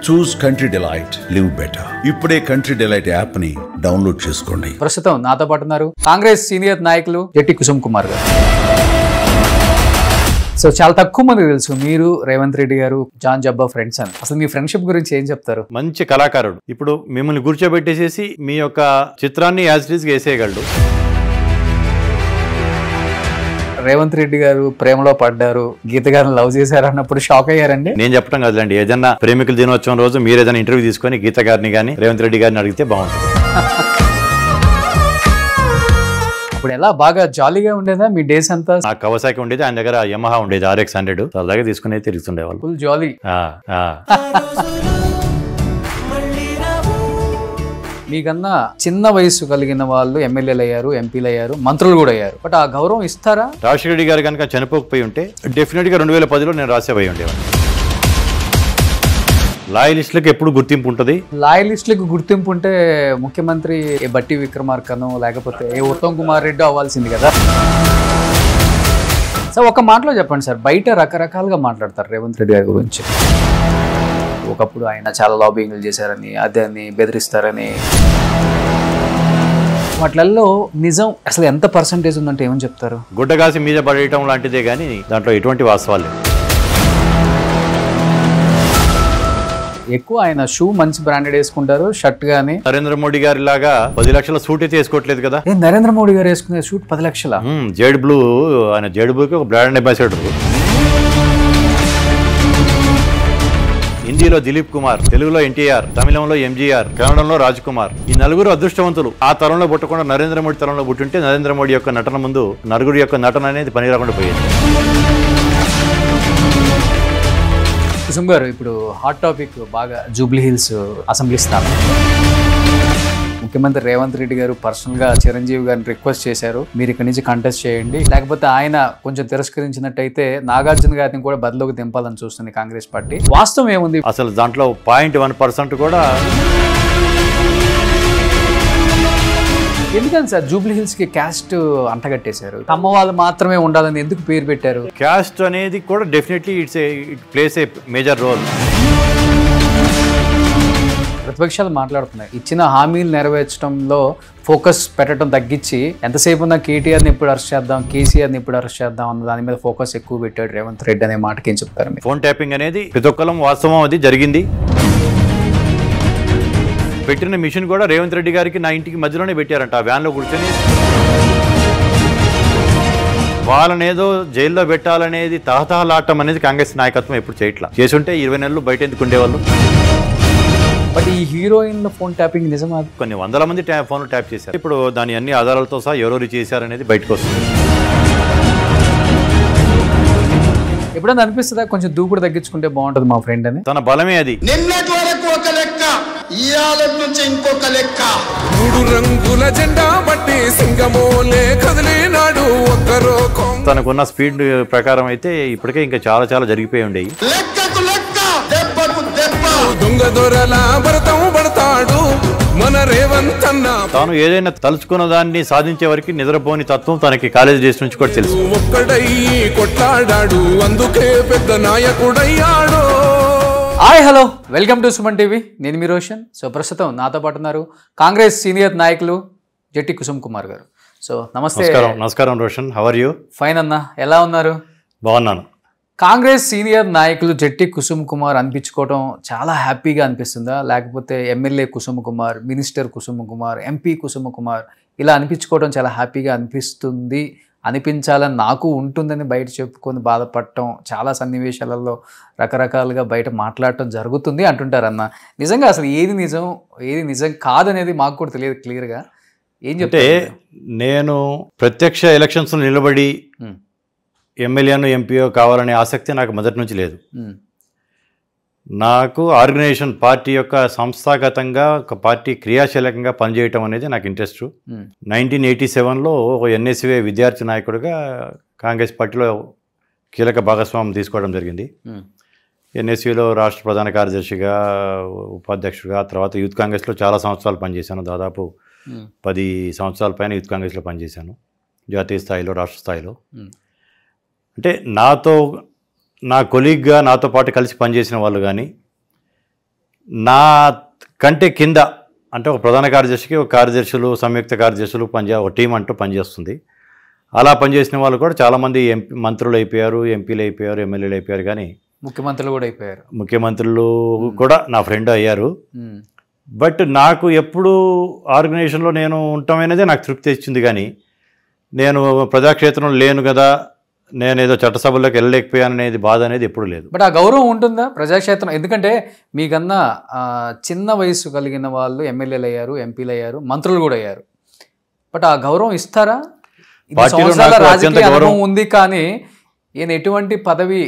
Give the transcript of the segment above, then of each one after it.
చూస్ country delight, live better. ఇప్పుడే country delight app ని download చేసుకోండి. ప్రస్తుతం నాతో పాటు ఉన్నారు కాంగ్రెస్ సీనియర్ నాయకులు జట్టి కుసుమ్ కుమార్ గారు. సో చాలా తక్కువ మంది తెలుసు మీరు రేవంత్ రెడ్డి గారు జాన్ జబ్బా ఫ్రెండ్స్ అని. అసలు మీ ఫ్రెండ్షిప్ గురించి ఏం చెప్తారు? మంచి కళాకారుడు. ఇప్పుడు మిమ్మల్ని కూర్చోబెట్టేసేసి మీ యొక్క చిత్రాన్ని యాజ్ ఇట్ ఈస్ గా వేసేయగలడు. రేవంత్ రెడ్డి గారు ప్రేమలో పడ్డారు, గీత గారిని లవ్ చేశారు అన్నప్పుడు షాక్ అయ్యారండి? నేను చెప్పడం కదండి, ఏదన్నా ప్రేమికుల దినోత్సవం రోజు మీరు ఏదైనా ఇంటర్వ్యూ తీసుకొని గీత గారిని కానీ రేవంత్ రెడ్డి గారిని అడిగితే బాగుంటుంది. ఇప్పుడు ఎలా బాగా జాలీగా ఉండేదా మీ డేస్ అంతా? నాకు కవసాకి ఉండేది, ఆయన దగ్గర యమహా ఉండేది RX 100, అలాగే తీసుకుని తిరుగుతుండేవాళ్ళు. ఫుల్ జాలీ. మీకన్నా చిన్న వయసు కలిగిన వాళ్ళు ఎమ్మెల్యేలు అయ్యారు, ఎంపీలు అయ్యారు, మంత్రులు కూడా అయ్యారు. బట్ ఆ గౌరవం ఇస్తారా? రాజశేఖర రెడ్డి గారు కనుక చనిపోకపోయి ఉంటే డెఫినెట్ గా 2010లో నేను రాసేపోయి ఉండేవాడిని. లాయలిస్టులకు ఎప్పుడు గుర్తింపు ఉంటుంది. లాయలిస్టులకు గుర్తింపు ఉంటే ముఖ్యమంత్రి బట్టి విక్రమార్కను లేకపోతే ఉత్తమ్ కుమార్ రెడ్డి అవ్వాల్సింది కదా. సార్ ఒక మాటలో చెప్పండి సార్, బయట రకరకాలుగా మాట్లాడతారు రేవంత్ రెడ్డి గారి గురించి. ఒకప్పుడు ఆయన చాలా లాబింగ్లు చేశారని, అదని బెదిరిస్తారని. వాటిల్లో నిజం అసలు ఎంత పర్సంటేజ్ ఉందంటే ఏమని చెప్తారు? గుడ్డగాసి మీద పడేయటం లాంటిదే కానీ దాంట్లో ఎటువంటి వాస్తవాలు లేవు. ఎక్కువ ఆయన షూ మంచి బ్రాండెడ్ వేసుకుంటారు, షర్ట్ గానీ. నరేంద్ర మోడీ గారి లాగా 10 లక్షల సూట్ అయితే వేసుకోవట్లేదు కదా. నరేంద్ర మోడీ గారు వేసుకునే షూట్ 10 లక్షల? జేడ్ బ్లూ, ఆయన జేడ్ బ్లూకి ఒక బ్రాండ్ అంబాసిడర్. హిందీలో దిలీప్ కుమార్, తెలుగులో NTR, తమిళంలో MGR, కన్నడంలో రాజ్ కుమార్. ఈ నలుగురు అదృష్టవంతులు. ఆ తరంలో పుట్టకుండా నరేంద్ర మోడీ తరంలో పుట్టుంటే నరేంద్ర మోడీ యొక్క నటన ముందు నలుగురు యొక్క నటన అనేది పని రాకుండా పోయేది. కుసుమ్ గారు, ఇప్పుడు హాట్ టాపిక్ బాగా జూబ్లీ హిల్స్ అసెంబ్లీ స్థానం. ముఖ్యమంత్రి రేవంత్ రెడ్డి గారు పర్సనల్ గా చిరంజీవి గారిని రిక్వెస్ట్ చేశారు, మీరు ఇక్కడి నుంచి కంటెస్ట్ చేయండి, లేకపోతే ఆయన కొంచెం తిరస్కరించినట్టయితే నాగార్జున గారిని కూడా బదిలోకి దింపాలని చూస్తుంది కాంగ్రెస్ పార్టీ. వాస్తవం ఏముంది? అసలు దాంట్లో 0.1% కూడా. ఎందుకని సార్ జూబ్లీ హిల్స్ కి క్యాస్ట్ అంటగట్టేశారు? తమ వాళ్ళు మాత్రమే ఉండాలని ఎందుకు పేరు పెట్టారు? క్యాస్ట్ అనేది కూడా definitely it plays a major role. ప్రతిపక్షాలు మాట్లాడుతున్నాయి, ఇచ్చిన హామీలు నెరవేర్చడంలో ఫోకస్ పెట్టడం తగ్గించి ఎంతసేపు ఉన్న KTRని ఎప్పుడు అరెస్ట్ చేద్దాం, KCRని ఎప్పుడు అరెస్ట్ చేద్దాం అన్న దాని మీద ఫోకస్ ఎక్కువ పెట్టాడు రేవంత్ రెడ్డి అనే మాటకి ఏం చెప్తారు? ఫోన్ ట్యాపింగ్ అనేది ప్రతి ఒక్కరం వాస్తవం, అది జరిగింది. పెట్టిన మిషన్ కూడా రేవంత్ రెడ్డి గారికి నా ఇంటికి మధ్యలోనే పెట్టారంట. ఆ వ్యాన్లో కూర్చొని వాళ్ళని ఏదో జైల్లో పెట్టాలనేది తహతహలాటం అనేది కాంగ్రెస్ నాయకత్వం ఎప్పుడు చేయట్లా. చేసుంటే 20 నెలలు బయట ఎందుకు ఉండేవాళ్ళు. బట్ ఈ హీరోయిన్ ఫోన్ ట్యాపింగ్ నిజమా? కొన్ని వందల మంది ఫోన్లు ట్యాప్ చేశారు. ఇప్పుడు దాని అన్ని ఆధారాలతో సహా ఎవరెవరు చేశారనేది బయటకు వస్తుంది. ఎప్పుడైనా అనిపిస్తుందా కొంచెం దూకుడు తగ్గించుకుంటే బాగుంటుంది మా ఫ్రెండ్ అని? తన బలమే అది. నిన్నటి వరకు ఒక లెక్క, ఇయాల నుంచి ఇంకొక లెక్క. 3 రంగుల జెండా బట్టి సింగమోలే కదిలినాడు ఒక్కరో. తనకున్న స్పీడ్ ప్రకారం అయితే ఇప్పటికే ఇంకా చాలా చాలా జరిగిపోయి ఉండేవి. లెక్కకు లెక్క, దెబ్బకు దెబ్బ. దొంగ దొరల భరతం పడతాడు మన రేవంత్ అన్న. తాను ఏదైనా తలుచుకున్న దాన్ని సాధించే వరకు నిద్రపోని తత్వం తనకి కాలేజ్ డేస్ నుంచి కూడా తెలుసు. ఒక్కడయ్యి కొట్లాడాడు, అందుకే పెద్ద నాయకుడయ్యాడు. Hi hello, welcome to Suman TV. నేను మీ రోషన్. సో ప్రస్తుతం నాతో పాటు ఉన్నారు కాంగ్రెస్ సీనియర్ నాయకులు జట్టి కుసుమ్ కుమార్ గారు. సో నమస్తే. నమస్కారం Roshan, how are you? Fine అన్న, ఎలా ఉన్నారు? బాగున్నాను. కాంగ్రెస్ సీనియర్ నాయకులు జట్టి కుసుమ్ కుమార్ అనిపించుకోవడం చాలా హ్యాపీగా అనిపిస్తుందా, లేకపోతే MLA Kusum Kumar, minister Kusum Kumar, MP Kusum Kumar ఇలా అనిపించుకోవడం చాలా హ్యాపీగా అనిపిస్తుంది, అనిపించాలని నాకు ఉంటుందని బయట చెప్పుకొని బాధపడటం, చాలా సన్నివేశాలలో రకరకాలుగా బయట మాట్లాడటం జరుగుతుంది అంటుంటారు అన్న. నిజంగా అసలు ఏది నిజం ఏది నిజం కాదనేది మాకు కూడా తెలియదు క్లియర్గా. ఏం చెప్తే, నేను ప్రత్యక్ష ఎలక్షన్స్ నిలబడి ఎమ్మెల్యేను ఎంపీఓ కావాలనే ఆసక్తి నాకు మొదటి నుంచి లేదు. నాకు ఆర్గనైజేషన్ పార్టీ యొక్క సంస్థాగతంగా ఒక పార్టీ క్రియాశీలకంగా పనిచేయటం అనేది నాకు ఇంట్రెస్ట్. 1987లో ఒక NSUA విద్యార్థి నాయకుడిగా కాంగ్రెస్ పార్టీలో కీలక భాగస్వామ్యం తీసుకోవడం జరిగింది. NSUలో రాష్ట్ర ప్రధాన కార్యదర్శిగా, ఉపాధ్యక్షుడిగా, తర్వాత యూత్ కాంగ్రెస్లో చాలా సంవత్సరాలు పనిచేశాను. దాదాపు 10 సంవత్సరాల పైన యూత్ కాంగ్రెస్లో పనిచేశాను, జాతీయ స్థాయిలో, రాష్ట్ర స్థాయిలో. అంటే నాతో నా కొలీగ్గా నాతో పాటు కలిసి పనిచేసిన వాళ్ళు కానీ నా కంటే కింద అంటే ఒక ప్రధాన కార్యదర్శికి ఒక కార్యదర్శులు, సంయుక్త కార్యదర్శులు ఒక టీం అంటూ పనిచేస్తుంది. అలా పనిచేసిన వాళ్ళు కూడా చాలామంది మంత్రులు అయిపోయారు, ఎంపీలు అయిపోయారు, ఎమ్మెల్యేలు అయిపోయారు. కానీ ముఖ్యమంత్రులు కూడా అయిపోయారు. ముఖ్యమంత్రులు కూడా నా ఫ్రెండ్ అయ్యారు. బట్ నాకు ఎప్పుడు ఆర్గనైజేషన్లో నేను ఉండటమైనదే నాకు తృప్తి ఇచ్చింది. కానీ నేను ప్రజాక్షేత్రంలో లేను కదా, నేను ఏదో చట్టసభల్లోకి వెళ్ళలేకపోయాను అనేది బాధ అనేది ఎప్పుడు లేదు. బట్ ఆ గౌరవం ఉంటుందా ప్రజాక్షేత్రం? ఎందుకంటే మీకన్నా చిన్న వయసు కలిగిన వాళ్ళు ఎమ్మెల్యేలు అయ్యారు, ఎంపీలు అయ్యారు, మంత్రులు కూడా అయ్యారు. బట్ ఆ గౌరవం ఇస్తారా? రాజకీయ అనుభవం ఉంది కానీ ఈయన ఎటువంటి పదవి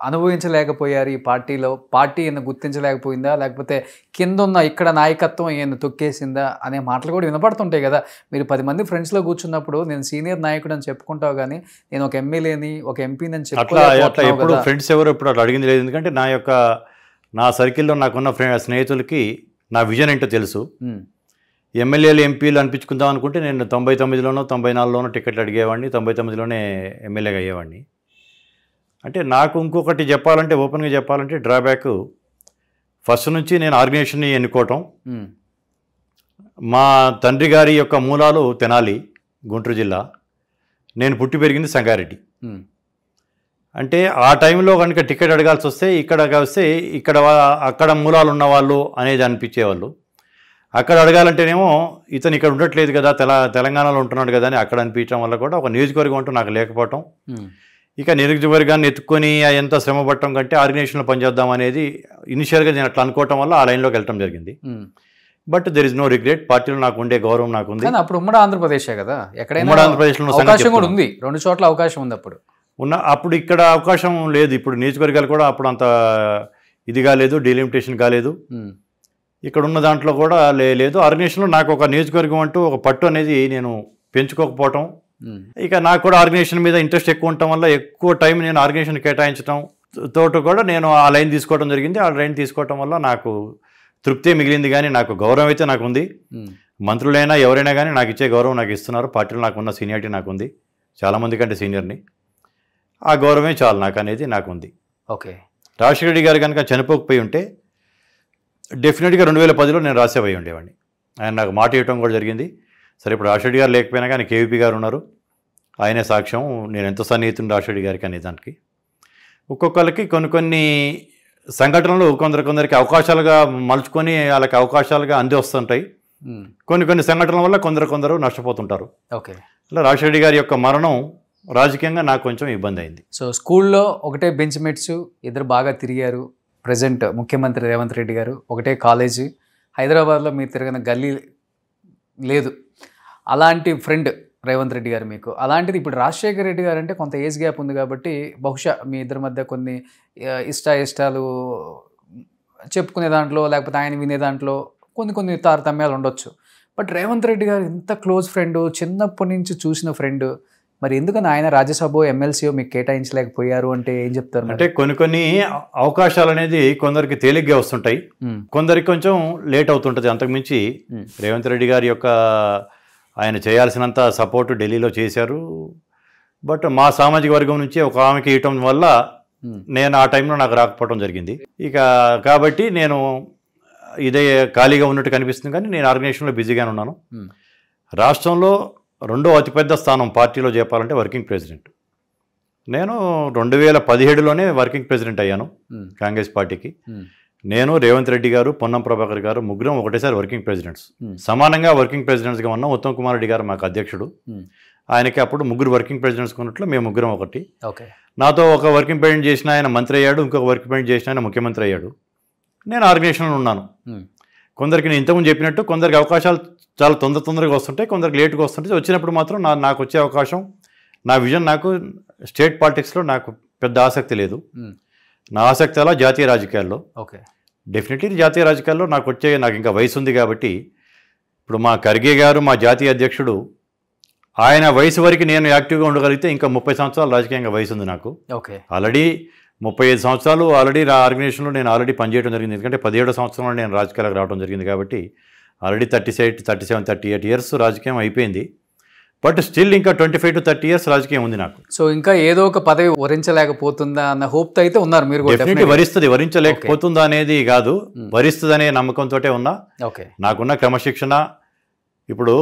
అనుభవించలేకపోయారు ఈ పార్టీలో, పార్టీ ఈయన గుర్తించలేకపోయిందా, లేకపోతే కింద ఉన్న ఇక్కడ నాయకత్వం ఈయన తొక్కేసిందా అనే మాటలు కూడా వినపడుతుంటాయి కదా. మీరు 10 మంది ఫ్రెండ్స్లో కూర్చున్నప్పుడు నేను సీనియర్ నాయకుడు అని చెప్పుకుంటావు కానీ నేను ఒక ఎమ్మెల్యేని, ఒక ఎంపీని అని అట్లా ఎప్పుడు ఫ్రెండ్స్ ఎవరు ఎప్పుడు అట్లా అడిగింది లేదు. ఎందుకంటే నా సర్కిల్లో నాకున్న స్నేహితులకి నా విజన్ ఏంటో తెలుసు. ఎమ్మెల్యేలు, ఎంపీలు అనిపించుకుందాం అనుకుంటే నేను 99లోనో 94లోనో టికెట్లు అడిగేవాడిని, 99లోనే ఎమ్మెల్యేగా అయ్యేవాడిని. అంటే నాకు ఇంకొకటి చెప్పాలంటే, ఓపెన్గా చెప్పాలంటే డ్రాబ్యాక్ ఫస్ట్ నుంచి నేను ఆర్గనైజేషన్ని ఎన్నుకోవటం. మా తండ్రి గారి యొక్క మూలాలు తెనాలి, గుంటూరు జిల్లా. నేను పుట్టి పెరిగింది సంగారెడ్డి. అంటే ఆ టైంలో కనుక టికెట్ అడగాల్సి వస్తే అక్కడ మూలాలు ఉన్నవాళ్ళు అనేది అనిపించేవాళ్ళు. అక్కడ అడగాలంటేనేమో ఇతను ఇక్కడ ఉండట్లేదు కదా, తెలంగాణలో ఉంటున్నాడు కదా అని అక్కడ అనిపించడం వల్ల కూడా ఒక నియోజకవర్గం అంటూ నాకు లేకపోవటం. ఇక నియోజకవర్గాన్ని ఎత్తుక్కొని ఎంత శ్రమ పట్టడం కంటే ఆర్గనైజేషన్లో పనిచేద్దాం అనేది ఇనిషియల్గా నేను అట్లా అనుకోవటం వల్ల ఆ లైన్లోకి వెళ్ళడం జరిగింది. But there is no regret. పార్టీలో నాకు ఉండే గౌరవం నాకు ఉంది. అప్పుడు ఉమ్మడి ఆంధ్రప్రదేశే కదా, ఎక్కడైనా ఉమ్మడి ఆంధ్రప్రదేశ్లో అవకాశం కూడా ఉంది, 2 చోట్ల అవకాశం ఉంది. అప్పుడు ఇక్కడ అవకాశం లేదు. ఇప్పుడు నియోజకవర్గాలు కూడా అప్పుడు అంత ఇది కాలేదు, డీలిమిటేషన్ కాలేదు. ఇక్కడ ఉన్న దాంట్లో కూడా లేదు. ఆర్గనైజేషన్లో నాకు ఒక నియోజకవర్గం అంటూ ఒక పట్టు అనేది నేను పెంచుకోకపోవటం, ఇక నాకు కూడా ఆర్గనైజేషన్ మీద ఇంట్రెస్ట్ ఎక్కువ ఉండటం వల్ల ఎక్కువ టైం నేను ఆర్గనైజేషన్ కేటాయించడం తోట కూడా నేను ఆ లైన్ తీసుకోవడం జరిగింది. ఆ లైన్ తీసుకోవటం వల్ల నాకు తృప్తి మిగిలింది. కానీ నాకు గౌరవం అయితే నాకు ఉంది. మంత్రులైనా ఎవరైనా కానీ నాకు ఇచ్చే గౌరవం నాకు ఇస్తున్నారు. పార్టీలో నాకు ఉన్న సీనియారిటీ నాకు ఉంది, చాలామంది కంటే సీనియర్ని. ఆ గౌరవమే చాలు నాకు అనేది నాకు ఉంది. ఓకే. రాజశేఖర రెడ్డి గారు కనుక చనిపోకపోయి ఉంటే డెఫినెట్గా 2010లో నేను రాసేపోయి ఉండేవాడిని. ఆయన నాకు మాట ఇవ్వటం కూడా జరిగింది. సరే, ఇప్పుడు రాజశేఖర గారు లేకపోయినా కానీ కేవీపీ గారు ఉన్నారు, ఆయనే సాక్ష్యం నేను ఎంత సన్నిహితుడు రాజశేఖర గారికి అనే దానికి. ఒక్కొక్కరికి కొన్ని సంఘటనలు కొందరికి అవకాశాలుగా మలుచుకొని వాళ్ళకి అవకాశాలుగా అంది వస్తుంటాయి. కొన్ని సంఘటనల వల్ల కొందరు నష్టపోతుంటారు. ఓకే. అలా రాజశేఖర గారి యొక్క మరణం రాజకీయంగా నాకు కొంచెం ఇబ్బంది అయింది. సో స్కూల్లో ఒకటే బెంచ్ మేట్స్, ఇద్దరు బాగా తిరిగారు. ప్రజెంట్ ముఖ్యమంత్రి రేవంత్ రెడ్డి గారు, ఒకటే కాలేజీ. హైదరాబాద్లో మీరు తిరిగిన గల్లీ లేదు. అలాంటి ఫ్రెండ్ రేవంత్ రెడ్డి గారు మీకు. అలాంటిది ఇప్పుడు రాజశేఖర రెడ్డి గారు అంటే కొంత ఏజ్ గ్యాప్ ఉంది కాబట్టి బహుశా మీ ఇద్దరి మధ్య కొన్ని ఇష్టాలు చెప్పుకునే దాంట్లో, లేకపోతే ఆయన వినే దాంట్లో కొన్ని తారతమ్యాలు ఉండొచ్చు. బట్ రేవంత్ రెడ్డి గారు ఇంత క్లోజ్ ఫ్రెండ్, చిన్నప్పటి నుంచి చూసిన ఫ్రెండ్, మరి ఎందుకని ఆయన రాజ్యసభ ఎమ్మెల్సీ మీకు కేటాయించలేకపోయారు అంటే ఏం చెప్తారు? అంటే కొన్ని అవకాశాలు అనేది కొందరికి తేలిగ్గా వస్తుంటాయి, కొందరికి కొంచెం లేట్ అవుతుంటుంది. అంతకుమించి రేవంత్ రెడ్డి గారి యొక్క ఆయన చేయాల్సినంత సపోర్టు ఢిల్లీలో చేశారు. బట్ మా సామాజిక వర్గం నుంచి ఒక ఆమెకి ఇవ్వటం వల్ల నేను ఆ టైంలో నాకు రాకపోవడం జరిగింది. ఇక కాబట్టి నేను ఇదే ఖాళీగా ఉన్నట్టు కనిపిస్తుంది. కానీ నేను ఆర్గనైజేషన్లో బిజీగానే ఉన్నాను. రాష్ట్రంలో 2వ అతిపెద్ద స్థానం పార్టీలో చెప్పాలంటే వర్కింగ్ ప్రెసిడెంట్. నేను 2017లోనే వర్కింగ్ ప్రెసిడెంట్ అయ్యాను కాంగ్రెస్ పార్టీకి. నేను, రేవంత్ రెడ్డి గారు, పొన్నం ప్రభాకర్ గారు ముగ్గురం ఒకటేసారి వర్కింగ్ ప్రెసిడెంట్స్. సమానంగా వర్కింగ్ ప్రెసిడెంట్స్గా ఉన్నాం. ఉత్తమ్ కుమార్ రెడ్డి గారు మాకు అధ్యక్షుడు. ఆయనకి అప్పుడు 3 వర్కింగ్ ప్రెసిడెంట్స్ ఉన్నట్లు మేము ముగ్గురం ఒకటి. నాతో ఒక వర్కింగ్ ప్రెసిడెంట్ చేసిన ఆయన మంత్రి అయ్యాడు, ఇంకొక వర్కింగ్ ప్రెసిడెంట్ చేసిన ఆయన ముఖ్యమంత్రి అయ్యాడు. నేను ఆర్గనైజేషన్లో ఉన్నాను. కొందరికి నేను ఇంతకుముందు చెప్పినట్టు కొందరికి అవకాశాలు చాలా తొందరగా వస్తుంటాయి, కొందరికి లేట్గా వస్తుంటాయి. వచ్చినప్పుడు మాత్రం నాకు వచ్చే అవకాశం, నా విజన్, నాకు స్టేట్ పాలిటిక్స్లో నాకు పెద్ద ఆసక్తి లేదు. నా ఆసక్తి అలా జాతీయ రాజకీయాల్లో. ఓకే. డెఫినెట్లీ జాతీయ రాజకీయాల్లో నాకు ఇంకా వయసు ఉంది కాబట్టి, ఇప్పుడు మా ఖర్గే గారు మా జాతీయ అధ్యక్షుడు, ఆయన వయసు వరకు నేను యాక్టివ్గా ఉండగలిగితే ఇంకా 30 సంవత్సరాలు రాజకీయంగా వయసు ఉంది నాకు. ఓకే. ఆల్రెడీ 35 సంవత్సరాలు ఆల్రెడీ ఆర్గనైజేషన్లో నేను ఆల్రెడీ పనిచేయడం జరిగింది. ఎందుకంటే 17వ సంవత్సరంలో నేను రాజకీయాలకు రావడం జరిగింది కాబట్టి ఆల్రెడీ 37, 38 ఇయర్స్ రాజకీయం అయిపోయింది. బట్ స్టిల్ ఇంకా 25 to 30 years రాజకీయం ఉంది నాకు. సో ఇంకా ఏదో ఒక పదవి వరించలేకపోతుందా అన్న హోప్తో అయితే ఉన్నారు మీరు కూడా. డెఫినెట్లీ వరిస్తుంది, వరించలేకపోతుందా అనేది కాదు, వరిస్తుంది అనే నమ్మకంతో ఉన్నా. ఓకే, నాకున్న క్రమశిక్షణ, ఇప్పుడు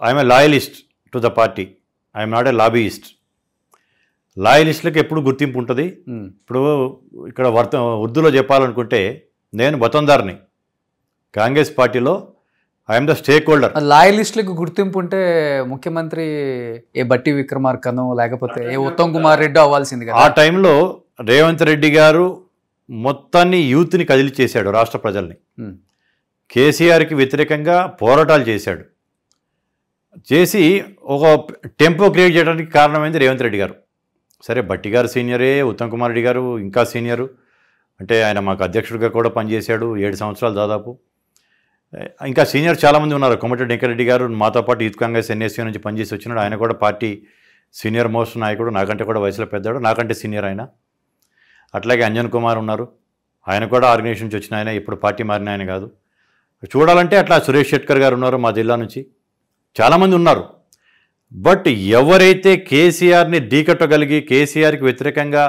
I'm a loyalist to the party, I'm not a lobbyist. లాయలిస్టులకు ఎప్పుడు గుర్తింపు ఉంటుంది. ఇప్పుడు ఇక్కడ ఉర్దూలో చెప్పాలనుకుంటే నేను వతందార్ని, కాంగ్రెస్ పార్టీలో ఐఎమ్ ద స్టేక్ హోల్డర్. లాయలిస్టులకు గుర్తింపు ఉంటే ముఖ్యమంత్రి ఏ బట్టి విక్రమార్కనో లేకపోతే ఏ ఉత్తమ్ కుమార్ రెడ్డి అవ్వాల్సింది కదా. ఆ టైంలో రేవంత్ రెడ్డి గారు మొత్తాన్ని యూత్ని కదిలిచేశాడు, రాష్ట్ర ప్రజల్ని. కేసీఆర్కి వ్యతిరేకంగా పోరాటాలు చేశాడు. చేసి ఒక టెంపో క్రియేట్ చేయడానికి కారణమైంది రేవంత్ రెడ్డి గారు. సరే, బట్టి గారు సీనియరే, ఉత్తమ్ కుమార్ రెడ్డి గారు ఇంకా సీనియరు. అంటే ఆయన మాకు అధ్యక్షుడిగా కూడా పనిచేశాడు 7 సంవత్సరాలు దాదాపు. ఇంకా సీనియర్ చాలామంది ఉన్నారు. కోమటిరెడ్డి వెంకరెడ్డి గారు మాతో పాటు యూత్ కాంగ్రెస్ ఎన్ఎస్సీ నుంచి పనిచేసి వచ్చినాడు. ఆయన కూడా పార్టీ సీనియర్ మోస్ట్ నాయకుడు, నాకంటే కూడా వయసులో పెద్దాడు, నాకంటే సీనియర్ ఆయన. అట్లాగే అంజన్ కుమార్ ఉన్నారు, ఆయన కూడా ఆర్గనైజేషన్ నుంచి వచ్చిన ఆయన, ఇప్పుడు పార్టీ మారిన ఆయన కాదు. చూడాలంటే అట్లా సురేష్ షెట్కర్ గారు ఉన్నారు మా జిల్లా నుంచి, చాలామంది ఉన్నారు. బట్ ఎవరైతే కేసీఆర్ని ఢీకట్టగలిగి కేసీఆర్కి వ్యతిరేకంగా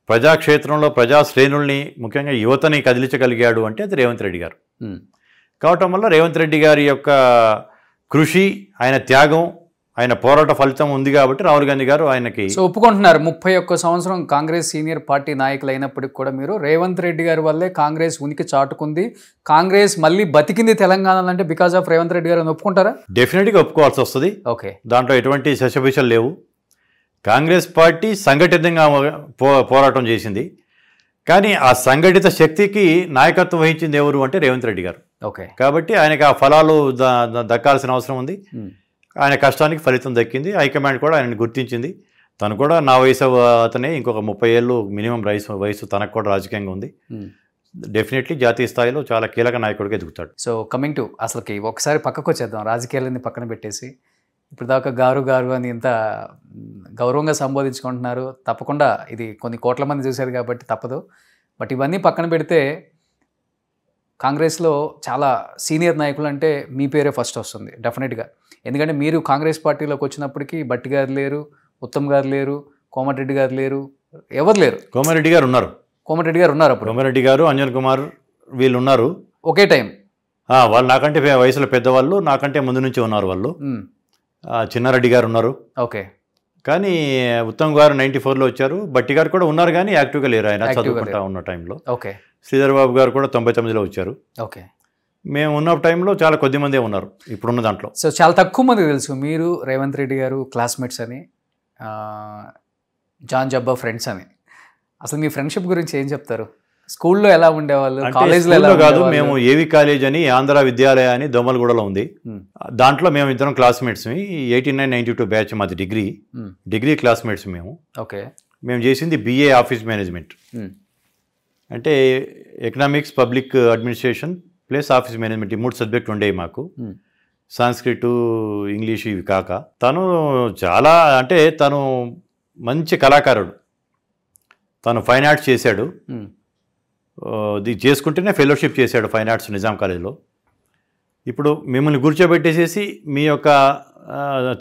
ప్రజాక్షేత్రంలో ప్రజా శ్రేణుల్ని ముఖ్యంగా యువతని కదిలించగలిగాడు అంటే అది రేవంత్ రెడ్డి గారు. కావటం వల్ల రేవంత్ రెడ్డి గారి యొక్క కృషి, ఆయన త్యాగం, ఆయన పోరాట ఫలితం ఉంది కాబట్టి రాహుల్ గాంధీ గారు ఆయనకి. సో ఒప్పుకుంటున్నారు 31 సంవత్సరం కాంగ్రెస్ సీనియర్ పార్టీ నాయకులు అయినప్పటికీ కూడా మీరు రేవంత్ రెడ్డి గారి వల్లే కాంగ్రెస్ ఉనికి చాటుకుంది, కాంగ్రెస్ మళ్ళీ బతికింది తెలంగాణలో అంటే బికాస్ ఆఫ్ రేవంత్ రెడ్డి గారు ఒప్పుకుంటారా? డెఫినెట్గా ఒప్పుకోవాల్సి వస్తుంది. ఓకే, దాంట్లో ఎటువంటి శశభిషలు లేవు. కాంగ్రెస్ పార్టీ సంఘటితంగా పోరాటం చేసింది, కానీ ఆ సంఘటిత శక్తికి నాయకత్వం వహించింది ఎవరు అంటే రేవంత్ రెడ్డి గారు. ఓకే, కాబట్టి ఆయనకి ఆ ఫలాలు దక్కాల్సిన అవసరం ఉంది. ఆయన కష్టానికి ఫలితం దక్కింది. హైకమాండ్ కూడా ఆయనని గుర్తించింది. తను కూడా నా వయసు అతనే, ఇంకొక 30 ఏళ్ళు మినిమం వయసు తనకు కూడా రాజకీయంగా ఉంది. డెఫినెట్లీ జాతీయ స్థాయిలో చాలా కీలక నాయకుడిగా ఎదుగుతాడు. సో కమింగ్ టు అసలుకి ఒకసారి పక్కకు వచ్చేద్దాం, రాజకీయాలని పక్కన పెట్టేసి. ఇప్పుడు దాకా గారు అని ఎంత గౌరవంగా సంబోధించుకుంటున్నారు. తప్పకుండా ఇది కొన్ని కోట్ల మంది చూశారు కాబట్టి తప్పదు. బట్ ఇవన్నీ పక్కన పెడితే కాంగ్రెస్లో చాలా సీనియర్ నాయకులు అంటే మీ పేరే ఫస్ట్ వస్తుంది డెఫినెట్గా. ఎందుకంటే మీరు కాంగ్రెస్ పార్టీలోకి వచ్చినప్పటికీ బట్టి గారు లేరు, ఉత్తమ్ గారు లేరు, కోమటిరెడ్డి గారు లేరు, ఎవరు లేరు. కోమటిరెడ్డి గారు ఉన్నారు అప్పుడు కోమటిరెడ్డి గారు, అంజన్ కుమార్ వీళ్ళు ఉన్నారు ఒకే టైం. వాళ్ళు నాకంటే వయసులో పెద్దవాళ్ళు, నాకంటే ముందు నుంచి ఉన్నారు వాళ్ళు. చిన్నారెడ్డి గారు ఉన్నారు. ఓకే, కానీ ఉత్తమ్ గారు 94లో వచ్చారు. బట్టి గారు కూడా ఉన్నారు కానీ యాక్టివ్గా లేరు, ఆయన చదువుకుంటా ఉన్న టైంలో. ఓకే, శ్రీధర్ బాబు గారు కూడా 99లో వచ్చారు. ఓకే, మేము ఉన్న టైంలో చాలా కొద్ది మందే ఉన్నారు ఇప్పుడున్న దాంట్లో. సో చాలా తక్కువ మంది తెలుసు మీరు రేవంత్ రెడ్డి గారు క్లాస్మేట్స్ అని, జాన్ జబ్బా ఫ్రెండ్స్ అని. అసలు మీ ఫ్రెండ్షిప్ గురించి ఏం చెప్తారు? స్కూల్లో ఎలా ఉండేవాళ్ళు, కాలేజ్లో ఎలా కాదు? మేము ఏవి కాలేజ్ అని ఆంధ్ర విద్యాలయ అని దోమలగూడలో ఉంది. దాంట్లో మేము ఇద్దరం క్లాస్మేట్స్. 89-92 బ్యాచ్ మాది, డిగ్రీ క్లాస్మేట్స్ మేము. ఓకే, మేము చేసింది BA ఆఫీస్ మేనేజ్మెంట్, అంటే economics, public administration plus office management, ఈ 3 సబ్జెక్టులు ఉండేవి మాకు. సాంస్క్రిట్, ఇంగ్లీష్ ఇవి కాక. తను చాలా అంటే తను మంచి కళాకారుడు. తను ఫైన్ ఆర్ట్స్ చేశాడు. ఇది చేసుకుంటేనే ఫెలోషిప్ చేశాడు ఫైన్ ఆర్ట్స్ నిజాం కాలేజీలో. ఇప్పుడు మిమ్మల్ని కూర్చోబెట్టేసేసి మీ యొక్క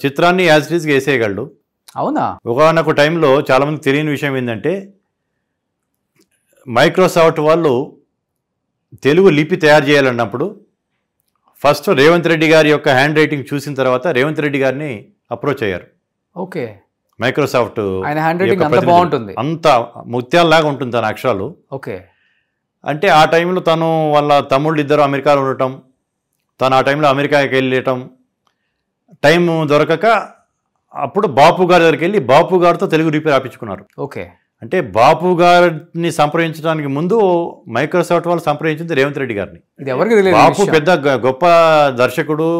చిత్రాన్ని యాజ్ ఇట్ ఈస్గా వేసేయగలడు. అవునా? ఒకనొక టైంలో చాలామంది తెలియని విషయం ఏంటంటే, మైక్రోసాఫ్ట్ వాళ్ళు తెలుగు లిపి తయారు చేయాలన్నప్పుడు ఫస్ట్ రేవంత్ రెడ్డి గారి యొక్క హ్యాండ్ రైటింగ్ చూసిన తర్వాత రేవంత్ రెడ్డి గారిని అప్రోచ్ అయ్యారు. ఓకే, మైక్రోసాఫ్ట్ ఆయన హ్యాండ్ రైటింగ్ అంత బాగుంటుంది, అంత ముత్యాలలాగా ఉంటుంది తన అక్షరాలు. ఓకే, అంటే ఆ టైంలో తను వాళ్ళ తమ్ముళ్ళు ఇద్దరు అమెరికాలో ఉండటం, తను ఆ టైంలో అమెరికాకి వెళ్ళటం, టైం దొరకక అప్పుడు బాపు గారి దగ్గరికి వెళ్ళి బాపు గారితో తెలుగు లిపి రాపించుకున్నారు. ఓకే, అంటే బాపు గారిని సంప్రదించడానికి ముందు మైక్రోసాఫ్ట్ వాళ్ళు సంప్రదించింది రేవంత్ రెడ్డి గారిని. బాపు పెద్ద గొప్ప దర్శకుడు,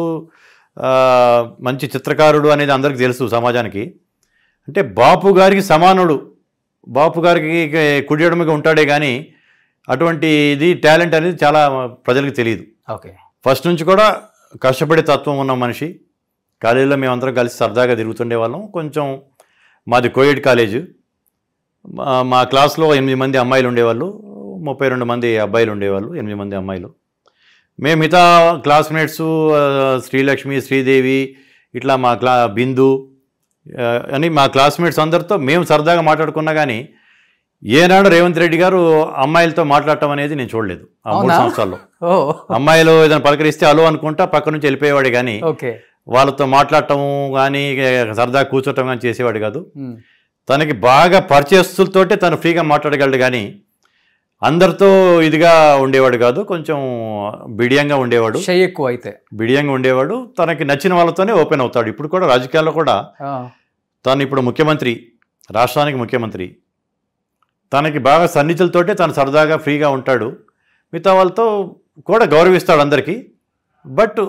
మంచి చిత్రకారుడు అనేది అందరికీ తెలుసు సమాజానికి. అంటే బాపు గారికి సమానుడు, బాపు గారికి కుడియడమిగా ఉంటాడే కానీ అటువంటి ఇది టాలెంట్ అనేది చాలా ప్రజలకు తెలియదు. ఓకే, ఫస్ట్ నుంచి కూడా కష్టపడే తత్వం ఉన్న మనిషి. కాలేజీలో మేమందరం కలిసి సరదాగా తిరుగుతుండే వాళ్ళం. కొంచెం మాది కోయెడ్ కాలేజు. మా క్లాస్లో 8 మంది అమ్మాయిలు ఉండేవాళ్ళు, 32 మంది అబ్బాయిలు ఉండేవాళ్ళు, 8 మంది అమ్మాయిలు. మేము మిగతా క్లాస్మేట్స్ శ్రీలక్ష్మి, శ్రీదేవి, ఇట్లా మా బిందు అని మా క్లాస్మేట్స్ అందరితో మేము సరదాగా మాట్లాడుకున్నా కానీ ఏనాడు రేవంత్ రెడ్డి గారు అమ్మాయిలతో మాట్లాడటం అనేది నేను చూడలేదు ఆ 3 సంవత్సరాల్లో. అమ్మాయిలు ఏదైనా పలకరిస్తే అలో అనుకుంటా పక్క నుంచి వెళ్ళిపోయేవాడు కానీ వాళ్ళతో మాట్లాడటం కానీ సరదాగా కూర్చోటం కానీ చేసేవాడు కాదు. తనకి బాగా పరిచయస్తులతోటే తను ఫ్రీగా మాట్లాడగలడు కానీ అందరితో ఇదిగా ఉండేవాడు కాదు. కొంచెం బిడియంగా ఉండేవాడు, ఎక్కువ అయితే బిడియంగా ఉండేవాడు. తనకి నచ్చిన వాళ్ళతోనే ఓపెన్ అవుతాడు. ఇప్పుడు కూడా రాజకీయాల్లో కూడా తను ఇప్పుడు ముఖ్యమంత్రి, రాష్ట్రానికి ముఖ్యమంత్రి, తనకి బాగా సన్నిహితులతోటే తను సరదాగా ఫ్రీగా ఉంటాడు. మిగతా వాళ్ళతో కూడా గౌరవిస్తాడు అందరికీ. బట్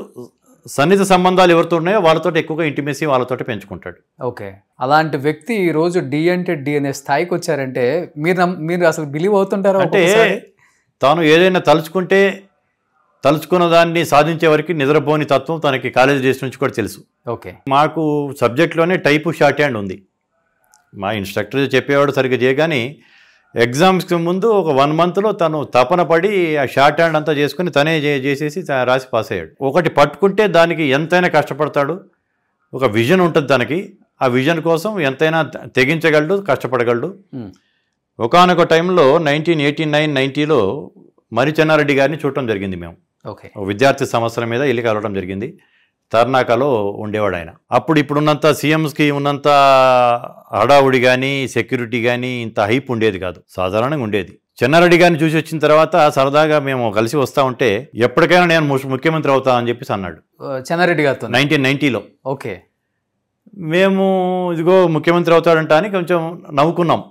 సన్నిహిత సంబంధాలు ఎవరితో ఉన్నాయో వాళ్ళతో ఎక్కువగా ఇంటిమేసీ వాళ్ళతో పెంచుకుంటాడు. ఓకే, అలాంటి వ్యక్తి ఈరోజు డి అంటే డి అనే స్థాయికి వచ్చారంటే మీరు అసలు బిలీవ్ అవుతుంటారా? అంటే తాను ఏదైనా తలుచుకున్న దాన్ని సాధించే వరకు నిద్రపోని తత్వం తనకి కాలేజ్ డేస్ నుంచి కూడా తెలుసు. ఓకే, మాకు సబ్జెక్ట్లోనే టైపు షార్ట్ హ్యాండ్ ఉంది. మా ఇన్స్ట్రక్టర్ చెప్పేవాడు సరిగ్గా చేయగానే ఎగ్జామ్స్కి ముందు ఒక 1 monthలో తను తపన పడి ఆ షార్ట్ హ్యాండ్ అంతా చేసుకుని తనే చేసేసి రాసి పాస్ అయ్యాడు. ఒకటి పట్టుకుంటే దానికి ఎంతైనా కష్టపడతాడు. ఒక విజన్ ఉంటుంది తనకి. ఆ విజన్ కోసం ఎంతైనా తెగించగలడు, కష్టపడగలడు. ఒకానొక టైంలో 1989-90లో మరి చెన్నారెడ్డి గారిని చూడటం జరిగింది. మేము విద్యార్థి సమస్యల మీద వెళ్ళి కలవడం జరిగింది. తర్నాకాలో ఉండేవాడు ఆయన. అప్పుడు ఇప్పుడున్నంత సీఎంస్కి ఉన్నంత హడావుడి కానీ సెక్యూరిటీ కానీ ఇంత హైప్ ఉండేది కాదు, సాధారణంగా ఉండేది. చెన్నారెడ్డి గారిని చూసి వచ్చిన తర్వాత సరదాగా మేము కలిసి వస్తూ ఉంటే ఎప్పటికైనా నేను ముఖ్యమంత్రి అవుతా అని చెప్పేసి అన్నాడు చెన్నారెడ్డి గారితో 1990లో. ఓకే, మేము ఇదిగో ముఖ్యమంత్రి అవుతాడంట అని కొంచెం నవ్వుకున్నాం.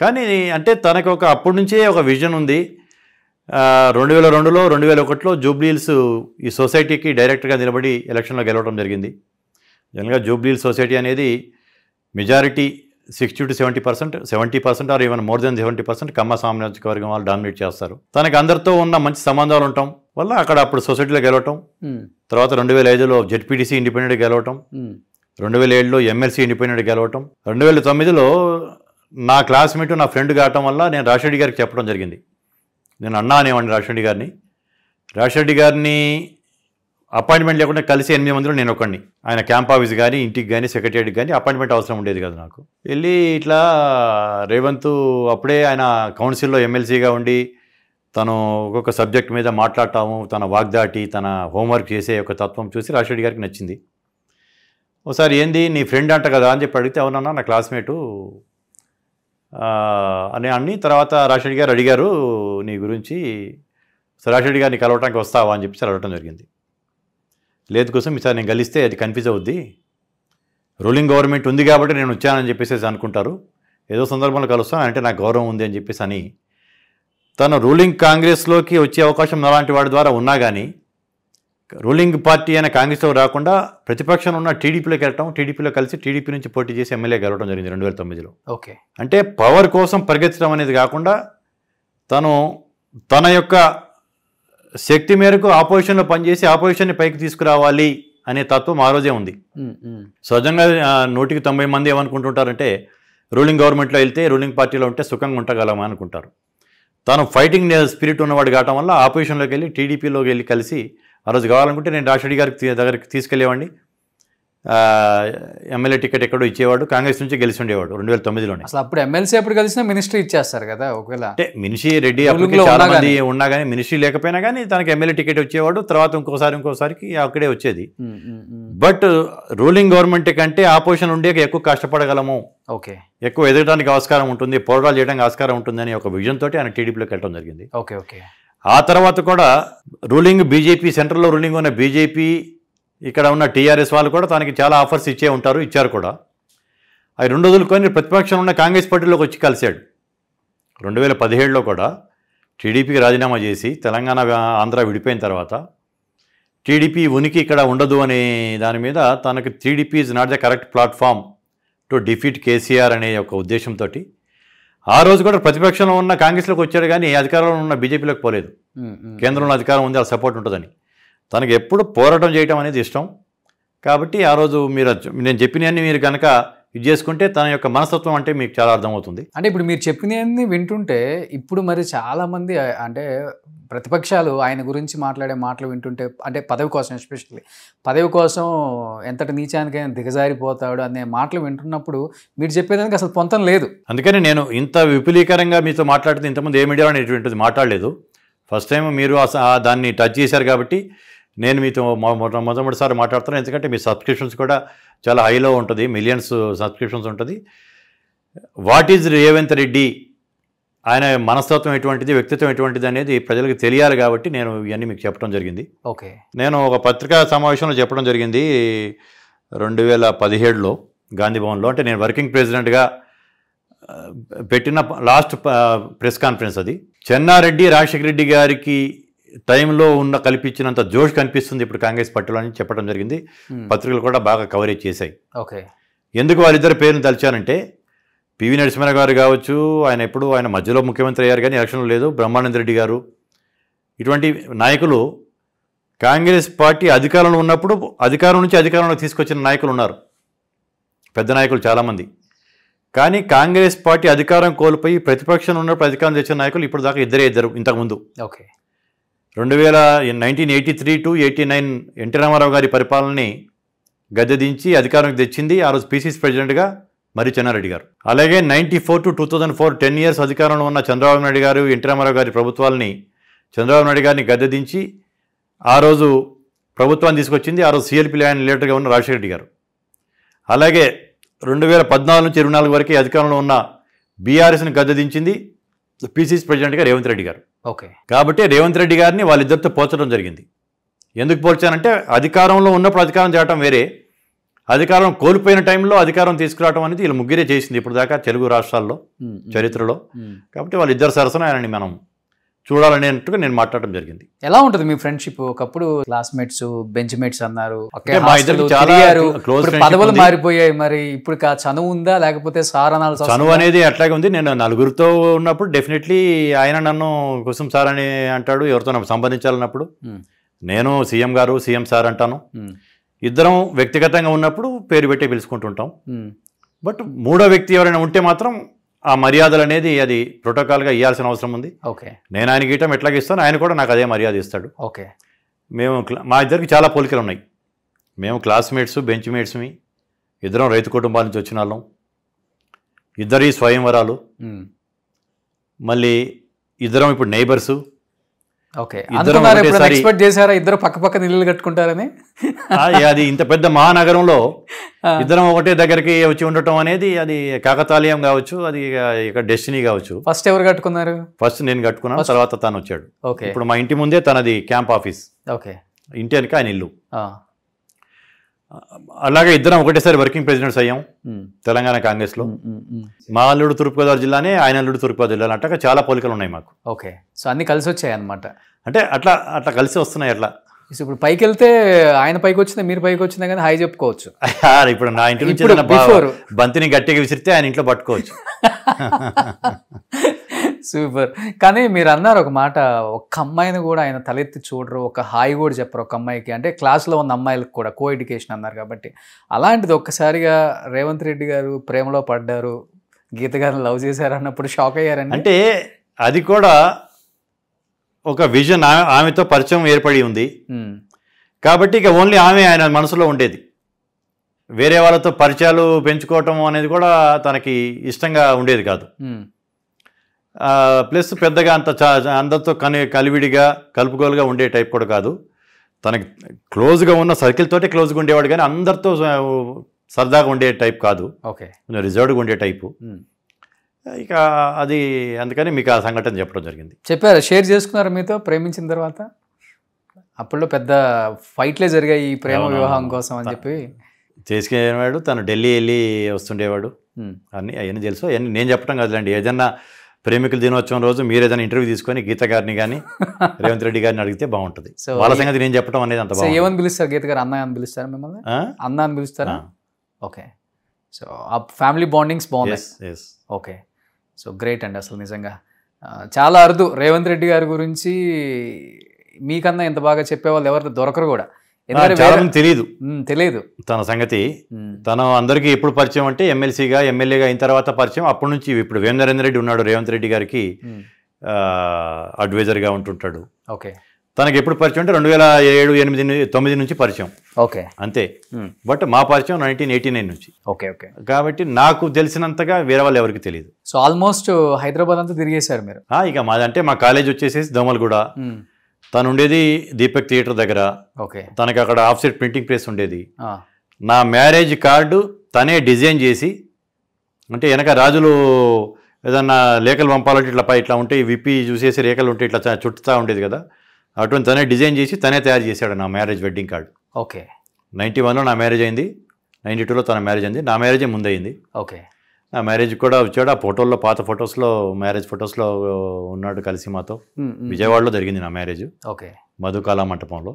కానీ అంటే తనకు అప్పటి నుంచే ఒక విజన్ ఉంది. 2002లో 2001లో జూబ్లీహిల్స్ ఈ సొసైటీకి డైరెక్టర్గా నిలబడి ఎలక్షన్లో గెలవడం జరిగింది. జనరల్గా జూబ్లీహిల్స్ సొసైటీ అనేది majority 60 to 70%, 70% are even more than 70% కమ్మ సామాజిక వర్గం వాళ్ళు డామినేట్ చేస్తారు. తనకి అందరితో ఉన్న మంచి సంబంధాలు ఉండటం వల్ల అక్కడ అప్పుడు సొసైటీలో గెలవటం, తర్వాత 2005లో జెడ్పీటీసీ ఇండిపెండెంట్ గెలవటం, 2007లో ఎమ్మెల్సీ ఇండిపెండెంట్ గెలవటం, 2009లో నా క్లాస్మేట్ నా ఫ్రెండ్ కావటం వల్ల నేను రాజశేఖర్ గారికి చెప్పడం జరిగింది. నేను అన్నా అనేవాడిని రాజశేఖర్ గారిని అపాయింట్మెంట్ లేకుండా కలిసి 8 మందిలో నేను ఒకడిని. ఆయన క్యాంప్ ఆఫీస్ కానీ ఇంటికి కానీ సెక్రటరీకి కానీ అపాయింట్మెంట్ అవసరం ఉండేది కదా నాకు. వెళ్ళి ఇట్లా రేవంత్ అప్పుడే ఆయన కౌన్సిల్లో ఎమ్మెల్సీగా ఉండి తను ఒక్కొక్క సబ్జెక్ట్ మీద మాట్లాడటాము, తన వాగ్దాటి తన హోంవర్క్ చేసే ఒక తత్వం చూసి రాజశేఖర్ గారికి నచ్చింది. ఒకసారి ఏంది నీ ఫ్రెండ్ అంట కదా అని చెప్పి అడిగితే అవునన్నా నా క్లాస్మేటు అని. తర్వాత రాజశేఖర్ గారు అడిగారు నీ గురించి, రాజశేఖర్ గారిని కలవటానికి వస్తావా అని చెప్పి అడగటం జరిగింది. లేదు కోసం ఈసారి నేను కలిస్తే అది కన్ఫ్యూజ్ అవుద్ది, రూలింగ్ గవర్నమెంట్ ఉంది కాబట్టి నేను వచ్చానని చెప్పేసి అనుకుంటారు, ఏదో సందర్భంలో కలుస్తాను అంటే నాకు గౌరవం ఉంది అని చెప్పేసి అని. తను రూలింగ్ కాంగ్రెస్లోకి వచ్చే అవకాశం అలాంటి వాడి ద్వారా ఉన్నా కానీ రూలింగ్ పార్టీ అయిన కాంగ్రెస్లో రాకుండా ప్రతిపక్షంలో ఉన్న టీడీపీలోకి వెళ్ళటం, టీడీపీలో కలిసి టీడీపీ నుంచి పోటీ చేసి ఎమ్మెల్యే గెలవడం జరిగింది 2009లో. ఓకే, అంటే పవర్ కోసం పరిగెత్తడం అనేది కాకుండా తను తన యొక్క శక్తి మేరకు ఆపోజిషన్లో పనిచేసి ఆపోజిషన్ని పైకి తీసుకురావాలి అనే తత్వం ఆ రోజే ఉంది. సహజంగా 190 మంది ఏమనుకుంటుంటారంటే రూలింగ్ గవర్నమెంట్లో వెళ్తే రూలింగ్ పార్టీలో ఉంటే సుఖంగా ఉండగలమని అనుకుంటారు. తాను ఫైటింగ్ స్పిరిట్ ఉన్నవాడు కావటం వల్ల ఆపోజిషన్లోకి వెళ్ళి టీడీపీలోకి వెళ్ళి కలిసి ఆ రోజు కావాలనుకుంటే నేను రాజశేఖర్ గారికి దగ్గరికి తీసుకెళ్ళేవాడిని, ఎమ్మెల్యే టికెట్ ఎక్కడో ఇచ్చేవాడు, కాంగ్రెస్ నుంచి గెలిచి ఉండేవాడు 2009లోనే. అసలు అప్పుడు ఎమ్మెల్సీ ఎప్పుడు కలిసినా మినిస్ట్రీ ఇచ్చేస్తారు కదా. ఒకవేళ అంటే మినిషి రెడ్డి అప్పటికి చాలా మంది ఉన్నా కానీ మినిస్ట్రీ లేకపోయినా కానీ తనకి ఎమ్మెల్యే టికెట్ వచ్చేవాడు. తర్వాత ఇంకోసారికి అక్కడే వచ్చేది. బట్ రూలింగ్ గవర్నమెంట్ కంటే ఆపోజిషన్ ఉండే ఎక్కువ కష్టపడగలము, ఓకే, ఎక్కువ ఎదగడానికి ఆస్కారం ఉంటుంది, పోరాటాలు చేయడానికి ఆస్కారం ఉంటుంది అని ఒక విజన్ తోటి ఆయన టీడీపీలోకి వెళ్ళడం జరిగింది. Okay okay. ఆ తర్వాత కూడా రూలింగ్ బీజేపీ, సెంట్రల్లో రూలింగ్ ఉన్న బీజేపీ, ఇక్కడ ఉన్న టీఆర్ఎస్ వాళ్ళు కూడా తనకి చాలా ఆఫర్స్ ఇచ్చారు కూడా. అవి 2 వదులుకొని ప్రతిపక్షంలో ఉన్న కాంగ్రెస్ పార్టీలోకి వచ్చి కలిశాడు. 2017లో కూడా టీడీపీకి రాజీనామా చేసి తెలంగాణ ఆంధ్ర విడిపోయిన తర్వాత టీడీపీ ఉనికి ఇక్కడ ఉండదు అనే దాని మీద తనకు TDP is not the correct platform to defeat KCR అనే ఒక ఉద్దేశంతో ఆ రోజు కూడా ప్రతిపక్షంలో ఉన్న కాంగ్రెస్లోకి వచ్చాడు కానీ అధికారంలో ఉన్న బీజేపీలోకి పోలేదు. కేంద్రంలో అధికారం ఉంది, ఆ సపోర్ట్ ఉంటుందని. తనకు ఎప్పుడు పోరాటం చేయటం అనేది ఇష్టం. కాబట్టి ఆ రోజు నేను చెప్పినవన్నీ మీరు కనుక ఇది చేసుకుంటే తన యొక్క మనస్తత్వం అంటే మీకు చాలా అర్థమవుతుంది. అంటే ఇప్పుడు మీరు చెప్పినవన్నీ వింటుంటే ఇప్పుడు మరి చాలామంది అంటే ప్రతిపక్షాలు ఆయన గురించి మాట్లాడే మాటలు వింటుంటే అంటే పదవి కోసం ఎస్పెషల్లీ పదవి కోసం ఎంతటి నీచానికైనా దిగజారిపోతాడు అనే మాటలు వింటున్నప్పుడు మీరు చెప్పేదానికి అసలు పొంతం లేదు. అందుకని నేను ఇంత విపులీకరంగా మీతో మాట్లాడితే ఇంతకుముందు ఏ మీడియాలో ఇటువంటిది మాట్లాడలేదు. ఫస్ట్ టైం మీరు దాన్ని టచ్ చేశారు కాబట్టి నేను మీతో మొదటిసారి మాట్లాడుతున్నాను. ఎందుకంటే మీ సబ్స్క్రిప్షన్స్ కూడా చాలా హైలో ఉంటుంది, మిలియన్స్ సబ్స్క్రిప్షన్స్ ఉంటుంది. వాట్ ఈజ్ రేవంత్ రెడ్డి, ఆయన మనస్తత్వం ఎటువంటిది, వ్యక్తిత్వం ఎటువంటిది అనేది ప్రజలకు తెలియాలి కాబట్టి నేను ఇవన్నీ మీకు చెప్పడం జరిగింది. ఓకే, నేను ఒక పత్రికా సమావేశంలో చెప్పడం జరిగింది 2017లో గాంధీ భవన్లో. అంటే నేను వర్కింగ్ ప్రెసిడెంట్గా పెట్టిన లాస్ట్ ప్రెస్ కాన్ఫరెన్స్ అది. చెన్నారెడ్డి రాజశేఖర రెడ్డి గారికి టైంలో కల్పించినంత జోష్ కనిపిస్తుంది ఇప్పుడు కాంగ్రెస్ పార్టీలో అని చెప్పడం జరిగింది. పత్రికలు కూడా బాగా కవరేజ్ చేశాయి. ఓకే, ఎందుకు వాళ్ళిద్దరు పేరును తలిచానంటే పివి నరసింహరావు గారు కావచ్చు, ఆయన మధ్యలో ముఖ్యమంత్రి అయ్యారు కానీ ఎలక్షన్లో లేదు, బ్రహ్మానంద రెడ్డి గారు, ఇటువంటి నాయకులు కాంగ్రెస్ పార్టీ అధికారంలో ఉన్నప్పుడు అధికారం నుంచి అధికారంలో తీసుకొచ్చిన నాయకులు ఉన్నారు, పెద్ద నాయకులు చాలామంది. కానీ కాంగ్రెస్ పార్టీ అధికారం కోల్పోయి ప్రతిపక్షం ఉన్నప్పుడు అధికారం తెచ్చిన నాయకులు ఇప్పుడు దాకా ఇద్దరు ఇంతకుముందు. ఓకే, 1983 to 89 ఎన్టీ రామారావు గారి పరిపాలనని గద్దెదించి అధికారంకి తెచ్చింది ఆ రోజు పిసిసి ప్రెసిడెంట్గా మరి చెన్నారెడ్డి గారు. అలాగే 94 to 2004 10 years అధికారంలో ఉన్న చంద్రబాబు నాయుడు గారు, ఎన్టీ రామారావు గారి ప్రభుత్వాలని, చంద్రబాబు నాయుడు గారిని గద్దెదించి ఆ రోజు ప్రభుత్వాన్ని తీసుకొచ్చింది ఆ రోజు సిఎల్పి లీడర్గా ఉన్న రాజశేఖర రెడ్డి గారు. అలాగే 2014 నుంచి 24 వరకు అధికారంలో ఉన్న బీఆర్ఎస్ని గద్దెదించింది పిసిసి ప్రెసిడెంట్గా రేవంత్ రెడ్డి గారు. ఓకే, కాబట్టి రేవంత్ రెడ్డి గారిని వాళ్ళిద్దరితో పోల్చడం జరిగింది. ఎందుకు పోల్చానంటే అధికారంలో ఉన్నప్పుడు అధికారం చేయడం వేరే, అధికారం కోల్పోయిన టైంలో అధికారం తీసుకురావడం అనేది వీళ్ళు ముగ్గురే చేసింది ఇప్పుడు దాకా తెలుగు రాష్ట్రాల్లో చరిత్రలో. కాబట్టి వాళ్ళిద్దరు సరసన ఆయనని మనం చూడాలనేట్టుగా నేను మాట్లాడడం జరిగింది. ఎలా ఉంటుంది మీ ఫ్రెండ్షిప్? ఒకప్పుడు క్లాస్మేట్స్, బెంచ్ మేట్స్ అన్నారు, మా ఇద్దరు చాలా క్లోజ్. పదవులు మారిపోయాయి, మరి ఇప్పుడు చనువు ఉందా లేకపోతే సార్ అనాల్సి? చనువు అనేది అట్లాగే ఉంది. నేను నలుగురితో ఉన్నప్పుడు డెఫినెట్లీ ఆయన నన్ను కుసుం సార్ అని అంటాడు, ఎవరితో నాకు సంబంధించాలన్నప్పుడు నేను సీఎం గారు, సీఎం సార్ అంటాను. ఇద్దరం వ్యక్తిగతంగా ఉన్నప్పుడు పేరు పెట్టే పిలుచుకుంటుంటాం. బట్ మూడో వ్యక్తి ఎవరైనా ఉంటే మాత్రం ఆ మర్యాదలు అనేది అది ప్రోటోకాల్గా ఇవ్వాల్సిన అవసరం ఉంది. ఓకే, నేను ఆయన గీయటం ఎట్లాగే ఇస్తాను, ఆయన కూడా నాకు అదే మర్యాద ఇస్తాడు. ఓకే, మేము మా ఇద్దరికి చాలా పోలికలు ఉన్నాయి. మేము క్లాస్మేట్స్, బెంచ్ మేట్స్మి, ఇద్దరం రైతు కుటుంబాల నుంచి వచ్చిన వాళ్ళం, ఇద్దరి స్వయంవరాలు, మళ్ళీ ఇద్దరం ఇప్పుడు నైబర్సు. ఓకే, ఎక్స్పెక్ట్ చేశారా ఇద్దరు పక్క పక్క ఇల్లు కట్టుకుంటారని? అది ఇంత పెద్ద మహానగరంలో ఇద్దరం ఒకటే దగ్గరికి వచ్చి ఉండటం అనేది అది కాకతాళీయం కావచ్చు, అది ఇక డెస్టినీ కావచ్చు. ఫస్ట్ ఎవరు కట్టుకున్నారు? ఫస్ట్ నేను కట్టుకున్నాను, తర్వాత తను వచ్చాడు. ఓకే, ఇప్పుడు మా ఇంటి ముందే తనది క్యాంప్ ఆఫీస్. ఓకే, ఇంటి వెనక ఆయన ఇల్లు. అలాగే ఇద్దరం ఒకటేసారి వర్కింగ్ ప్రెసిడెంట్స్ అయ్యాం తెలంగాణ కాంగ్రెస్లో. మా అల్లుడు తూర్పుగోదావరి జిల్లానే, ఆయన అల్లుడు తూర్పుగోదావరి జిల్లా. అట్లా చాలా పోలికలు ఉన్నాయి మాకు. ఓకే, సో అన్ని కలిసి వచ్చాయి అనమాట. అంటే అట్లా అట్లా కలిసి వస్తున్నాయి. అట్లా ఇప్పుడు పైకి వెళ్తే ఆయన పైకి వచ్చిందా, మీరు పైకి వచ్చినా కానీ హాయ్ చెప్పుకోవచ్చు. ఇప్పుడు నా ఇంటి నుంచి బంతిని గట్టిగా విసిరితే ఆయన ఇంట్లో పట్టుకోవచ్చు. సూపర్. కానీ మీరు అన్నారు ఒక మాట, ఒక్క అమ్మాయిని కూడా ఆయన తలెత్తి చూడరు, ఒక హాయి కూడా చెప్పరు ఒక అమ్మాయికి. అంటే క్లాస్లో ఉన్న అమ్మాయిలకు కూడా కో ఎడ్యుకేషన్ అన్నారు కాబట్టి. అలాంటిది ఒక్కసారిగా రేవంత్ రెడ్డి గారు ప్రేమలో పడ్డారు, గీత గారిని లవ్ చేశారు అన్నప్పుడు షాక్ అయ్యారండి? అంటే అది కూడా ఒక విజన్, ఆమెతో పరిచయం ఏర్పడి ఉంది కాబట్టి ఇక ఓన్లీ ఆమె ఆయన మనసులో ఉండేది. వేరే వాళ్ళతో పరిచయాలు పెంచుకోవటం అనేది కూడా తనకి ఇష్టంగా ఉండేది కాదు. ప్లస్ పెద్దగా అందరితో కలివిడిగా కలుపుకోలుగా ఉండే టైప్ కూడా కాదు. తనకి క్లోజ్గా ఉన్న సర్కిల్ తోటే క్లోజ్గా ఉండేవాడు కానీ అందరితో సరదాగా ఉండే టైప్ కాదు. ఓకే, రిజర్వ్డ్గా ఉండే టైపు. ఇక అది అందుకని మీకు ఆ సంఘటన చెప్పడం జరిగింది. చెప్పారు, షేర్ చేసుకున్నారు మీతో ప్రేమించిన తర్వాత? అప్పట్లో పెద్ద ఫైట్లే జరిగాయి ఈ ప్రేమ వివాహం కోసం అని చెప్పి. చేసుకునేవాడు, తను ఢిల్లీ వెళ్ళి వస్తుండేవాడు, అవన్నీ తెలుసు. అవన్నీ నేను చెప్పడం కాదులేండి. ఏదన్నా ప్రేమికుల దినోత్సవం రోజు మీరు ఏదైనా ఇంటర్వ్యూ తీసుకొని గీత గారిని కానీ రేవంత్ రెడ్డి గారిని అడిగితే బాగుంటుంది. వాళ్ళ సంగతి నేను చెప్పడం అనేది అంత బాగుంది. ఏమని పిలుస్తారు గీత గారు? అన్న అని పిలుస్తారా మిమ్మల్ని? అన్న అని పిలుస్తారా? ఓకే, సో ఆ ఫ్యామిలీ బాండింగ్స్ బాగున్నాయి. ఓకే, సో గ్రేట్ అండి. అసలు నిజంగా చాలా అరుదు రేవంత్ రెడ్డి గారి గురించి మీకన్నా ఇంత బాగా చెప్పేవాళ్ళు ఎవరు దొరకరు కూడా. చాలా మంది తెలియదు తెలియదు తన సంగతి. తను అందరికీ ఎప్పుడు పరిచయం అంటే ఎమ్మెల్యేగా అయిన తర్వాత పరిచయం. అప్పటి నుంచి ఇప్పుడు వేమనరేంద్ర రెడ్డి ఉన్నాడు, రేవంత్ రెడ్డి గారికి అడ్వైజర్గా ఉంటుంటాడు. ఓకే. తనకి ఎప్పుడు పరిచయం అంటే 2007, 8, 9 నుంచి పరిచయం. ఓకే. అంతే. బట్ మా పరిచయం 1989 నుంచి. ఓకే. ఓకే. కాబట్టి నాకు తెలిసినంతగా వేరే వాళ్ళు ఎవరికి తెలియదు. సో ఆల్మోస్ట్ హైదరాబాద్ అంతా తిరిగేశారు మీరు. ఇక మాదంటే మా కాలేజ్ వచ్చేసేసి దోమలగూడ. తను ఉండేది దీపక్ థియేటర్ దగ్గర. ఓకే. తనకి అక్కడ ఆఫ్సెట్ ప్రింటింగ్ ప్రెస్ ఉండేది. నా మ్యారేజ్ కార్డు తనే డిజైన్ చేసి, అంటే వెనక రాజులు ఏదన్నా లేఖలు పంపాలంటే ఇట్లా ఉంటే విప్పి చూసేసి రేఖలు ఉంటే ఇట్లా చుట్టుతా ఉండేది కదా, అటువంటి తనే డిజైన్ చేసి తనే తయారు చేశాడు నా మ్యారేజ్ వెడ్డింగ్ కార్డు. ఓకే. 91లో నా మ్యారేజ్ అయింది, 92లో తన మ్యారేజ్ అయింది. నా మ్యారేజే ముందయింది. ఓకే. నా మ్యారేజ్ కూడా వచ్చాడు. ఆ ఫోటోల్లో, పాత ఫొటోస్లో, మ్యారేజ్ ఫొటోస్లో ఉన్నాడు కలిసి మాతో. విజయవాడలో జరిగింది నా మ్యారేజ్. ఓకే. మధుకాల మంటపంలో.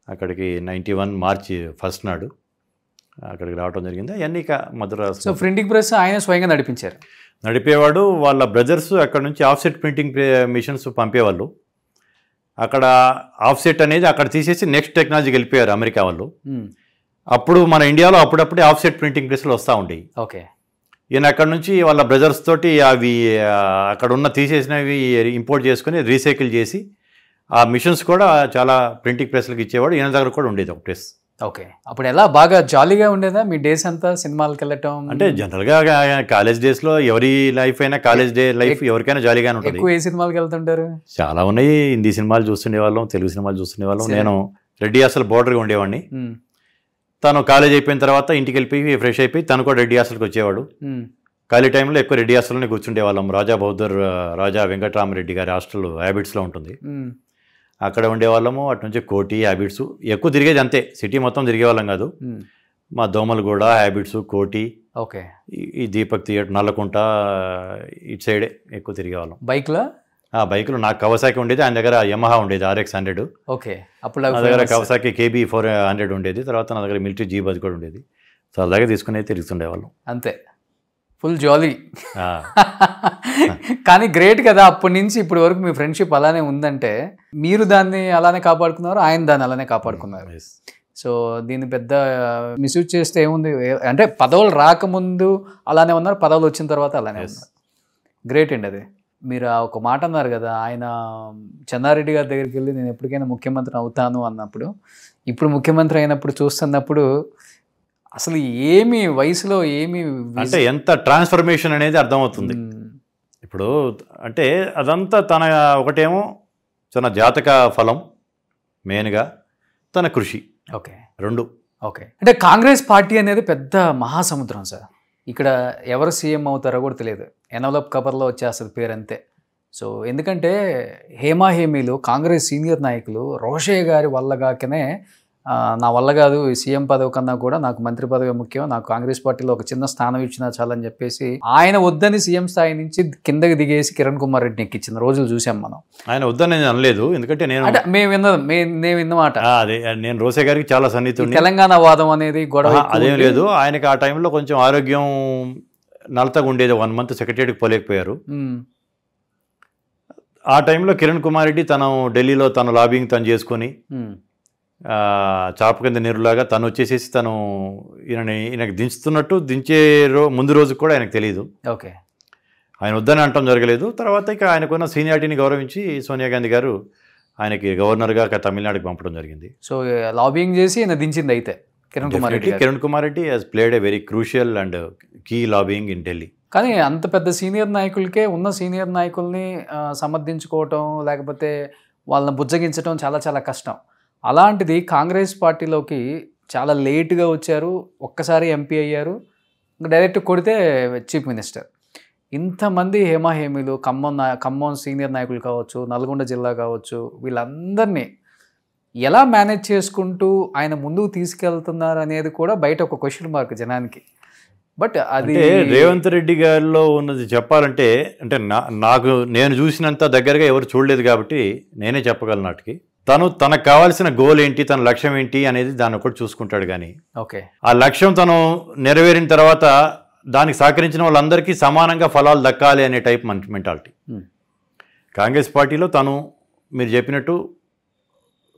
అక్కడికి 91 మార్చి 1 నాడు అక్కడికి రావడం జరిగింది. అవన్నీ మధుర. సో ప్రింటింగ్ ప్రెస్ ఆయన స్వయంగా నడిపేవాడు. వాళ్ళ బ్రదర్స్ అక్కడ నుంచి ఆఫ్సెట్ ప్రింటింగ్ మిషన్స్ పంపేవాళ్ళు. అక్కడ ఆఫ్సెట్ అనేది అక్కడ తీసేసి నెక్స్ట్ టెక్నాలజీకి వెళ్ళిపోయారు అమెరికా వాళ్ళు. అప్పుడు మన ఇండియాలో అప్పుడప్పుడే ఆఫ్సెట్ ప్రింటింగ్ ప్రెస్లు వస్తూ ఉండేవి. ఓకే. ఈయన అక్కడ నుంచి వాళ్ళ బ్రదర్స్ తోటి అవి అక్కడ ఉన్న తీసేసినవి ఇంపోర్ట్ చేసుకుని రీసైకిల్ చేసి ఆ మిషన్స్ కూడా చాలా ప్రింటింగ్ ప్రెస్లకు ఇచ్చేవాడు. ఈయన దగ్గర కూడా ఉండేది ఒక ప్రెస్. ఓకే. అప్పుడు ఎలా బాగా జాలీగా ఉండేదా మీ డేస్ అంతా? సినిమాలకు వెళ్ళటం అంటే జనరల్గా కాలేజ్ డేస్లో ఎవరి లైఫ్ అయినా, కాలేజ్ డే లైఫ్ ఎవరికైనా జాలీగానే ఉంటుంది. ఎక్కువ ఏ సినిమాలకు వెళ్తుంటారు? చాలా ఉన్నాయి. హిందీ సినిమాలు చూస్తుండే వాళ్ళం, తెలుగు సినిమాలు చూస్తుండే వాళ్ళం. నేను రెడ్డి హాస్టల్ బోర్డర్గా ఉండేవాడిని. తను కాలేజ్ అయిపోయిన తర్వాత ఇంటికి వెళ్ళిపోయి ఫ్రెష్ అయిపోయి తను కూడా రెడ్డి హాస్టల్కి వచ్చేవాడు. ఖాళీ టైంలో ఎక్కువ రెడ్డి హాస్టల్లోనే కూర్చుండే వాళ్ళం. రాజా వెంకటరామరెడ్డి గారి హాస్టల్ హ్యాబిట్స్లో ఉంటుంది. అక్కడ ఉండేవాళ్ళము. అటు నుంచి కోటి, హ్యాబిట్స్ ఎక్కువ తిరిగేది. అంతే, సిటీ మొత్తం తిరిగేవాళ్ళం కాదు. మా దోమలగూడ, హ్యాబిట్స్, కోటి, ఓకే, ఈ దీపక్ థియేటర్, నల్లకుంట ఇటు సైడే ఎక్కువ తిరిగేవాళ్ళం. బైక్లో నాకు కవసాకి ఉండేది, ఆయన దగ్గర యమహా ఉండేది RX 100. ఓకే. అప్పుడు నా దగ్గర కవసాకి KB 400 ఉండేది. తర్వాత నా దగ్గర మిలిటరీ జీప్ అది కూడా ఉండేది. సరదాగా తీసుకునే తిరుగుతుండేవాళ్ళం. అంతే, ఫుల్ జాలీ. కానీ గ్రేట్ కదా, అప్పటి నుంచి ఇప్పటి వరకు మీ ఫ్రెండ్షిప్ అలానే ఉందంటే మీరు దాన్ని అలానే కాపాడుకున్నారు, ఆయన దాన్ని అలానే కాపాడుకున్నారు. సో దీన్ని పెద్ద మిస్యూజ్ చేస్తే ఏముంది అంటే, పదవులు రాకముందు అలానే ఉన్నారు, పదవులు వచ్చిన తర్వాత అలానే ఉన్నారు. గ్రేట్ అండి అది. మీరు ఒక మాట అన్నారు కదా, ఆయన చెన్నారెడ్డి గారి దగ్గరికి వెళ్ళి నేను ఎప్పటికైనా ముఖ్యమంత్రి అవుతాను అన్నప్పుడు, ఇప్పుడు ముఖ్యమంత్రి అయినప్పుడు చూస్తున్నప్పుడు అసలు ఏమి వయసులో ఏమి అంటే ఎంత ట్రాన్స్ఫర్మేషన్ అనేది అర్థమవుతుంది. ఇప్పుడు అంటే అదంతా తన ఒకటేమో తన జాతక ఫలం మెయిన్గా, తన కృషి. ఓకే, రెండు. ఓకే. అంటే కాంగ్రెస్ పార్టీ అనేది పెద్ద మహాసముద్రం సార్. ఇక్కడ ఎవరు సీఎం అవుతారో కూడా తెలియదు, ఎన్వలప్ కవర్లో వచ్చేస్తుంది పేరు అంతే. సో ఎందుకంటే హేమాహేమీలు కాంగ్రెస్ సీనియర్ నాయకులు రోషయ్య గారి వల్లగాకనే నా వల్ల కాదు, సీఎం పదవి కన్నా కూడా నాకు మంత్రి పదవి ముఖ్యం, నాకు కాంగ్రెస్ పార్టీలో ఒక చిన్న స్థానం ఇచ్చినా చాలని చెప్పేసి ఆయన వద్దని సీఎం స్థాయి నుంచి కిందకి దిగేసి కిరణ్ కుమార్ రెడ్డిని ఎక్కించిన రోజులు చూసాం మనం. ఆయన వద్దని నేను అనలేదు, ఎందుకంటే మేము విన్నమాట. అదే నేను రోషయ్య గారికి చాలా సన్నిహితుడిని. తెలంగాణ వాదం అనేది గొడవ అదేం లేదు. ఆయనకి ఆ టైంలో కొంచెం ఆరోగ్యం నలతగా ఉండేది, 1 month సెక్రటరీకి పోలేకపోయారు. ఆ టైంలో కిరణ్ కుమార్ రెడ్డి తను ఢిల్లీలో తన లాబింగ్ తను చేసుకొని చాప కింద నీరులాగా తను వచ్చేసేసి తను ఈయనకి దించుతున్నట్టు దించే ముందు రోజు కూడా ఆయనకు తెలియదు. ఓకే. ఆయన వద్దని అనటం జరగలేదు. తర్వాత ఇక ఆయనకున్న సీనియారిటీని గౌరవించి సోనియా గాంధీ గారు ఆయనకి గవర్నర్గా తమిళనాడుకి పంపడం జరిగింది. సో లాబింగ్ చేసి ఆయన దించింది అయితే Kiran Kumar Reddy has played a very crucial and key lobbying in Delhi. కానీ అంత పెద్ద సీనియర్ నాయకులకే ఉన్న సీనియర్ నాయకుల్ని సమర్థించుకోవటం లేకపోతే వాళ్ళని బుజ్జగించడం చాలా చాలా కష్టం. అలాంటిది కాంగ్రెస్ పార్టీలోకి చాలా లేటుగా వచ్చారు, ఒక్కసారి ఎంపీ అయ్యారు, ఇంకా డైరెక్ట్ కొడితే చీఫ్ మినిస్టర్. ఇంతమంది హేమాహేమీలు, ఖమ్మం సీనియర్ నాయకులు కావచ్చు, నల్గొండ జిల్లా కావచ్చు, వీళ్ళందరినీ ఎలా మేనేజ్ చేసుకుంటూ ఆయన ముందుకు తీసుకెళ్తున్నారు అనేది కూడా బయట ఒక క్వశ్చన్ మార్క్ జనానికి. బట్ అది రేవంత్ రెడ్డి గారిలో ఉన్నది చెప్పాలంటే, అంటే నేను చూసినంత దగ్గరగా ఎవరు చూడలేదు కాబట్టి నేనే చెప్పగలను. నాటికి తనకు కావాల్సిన గోల్ ఏంటి, తన లక్ష్యం ఏంటి అనేది దాన్ని ఒకటి చూసుకుంటాడు. కానీ ఓకే, ఆ లక్ష్యం తను నెరవేరిన తర్వాత దానికి సహకరించిన వాళ్ళందరికీ సమానంగా ఫలాలు దక్కాలి అనే టైప్ మెంటాలిటీ. కాంగ్రెస్ పార్టీలో తను మీరు చెప్పినట్టు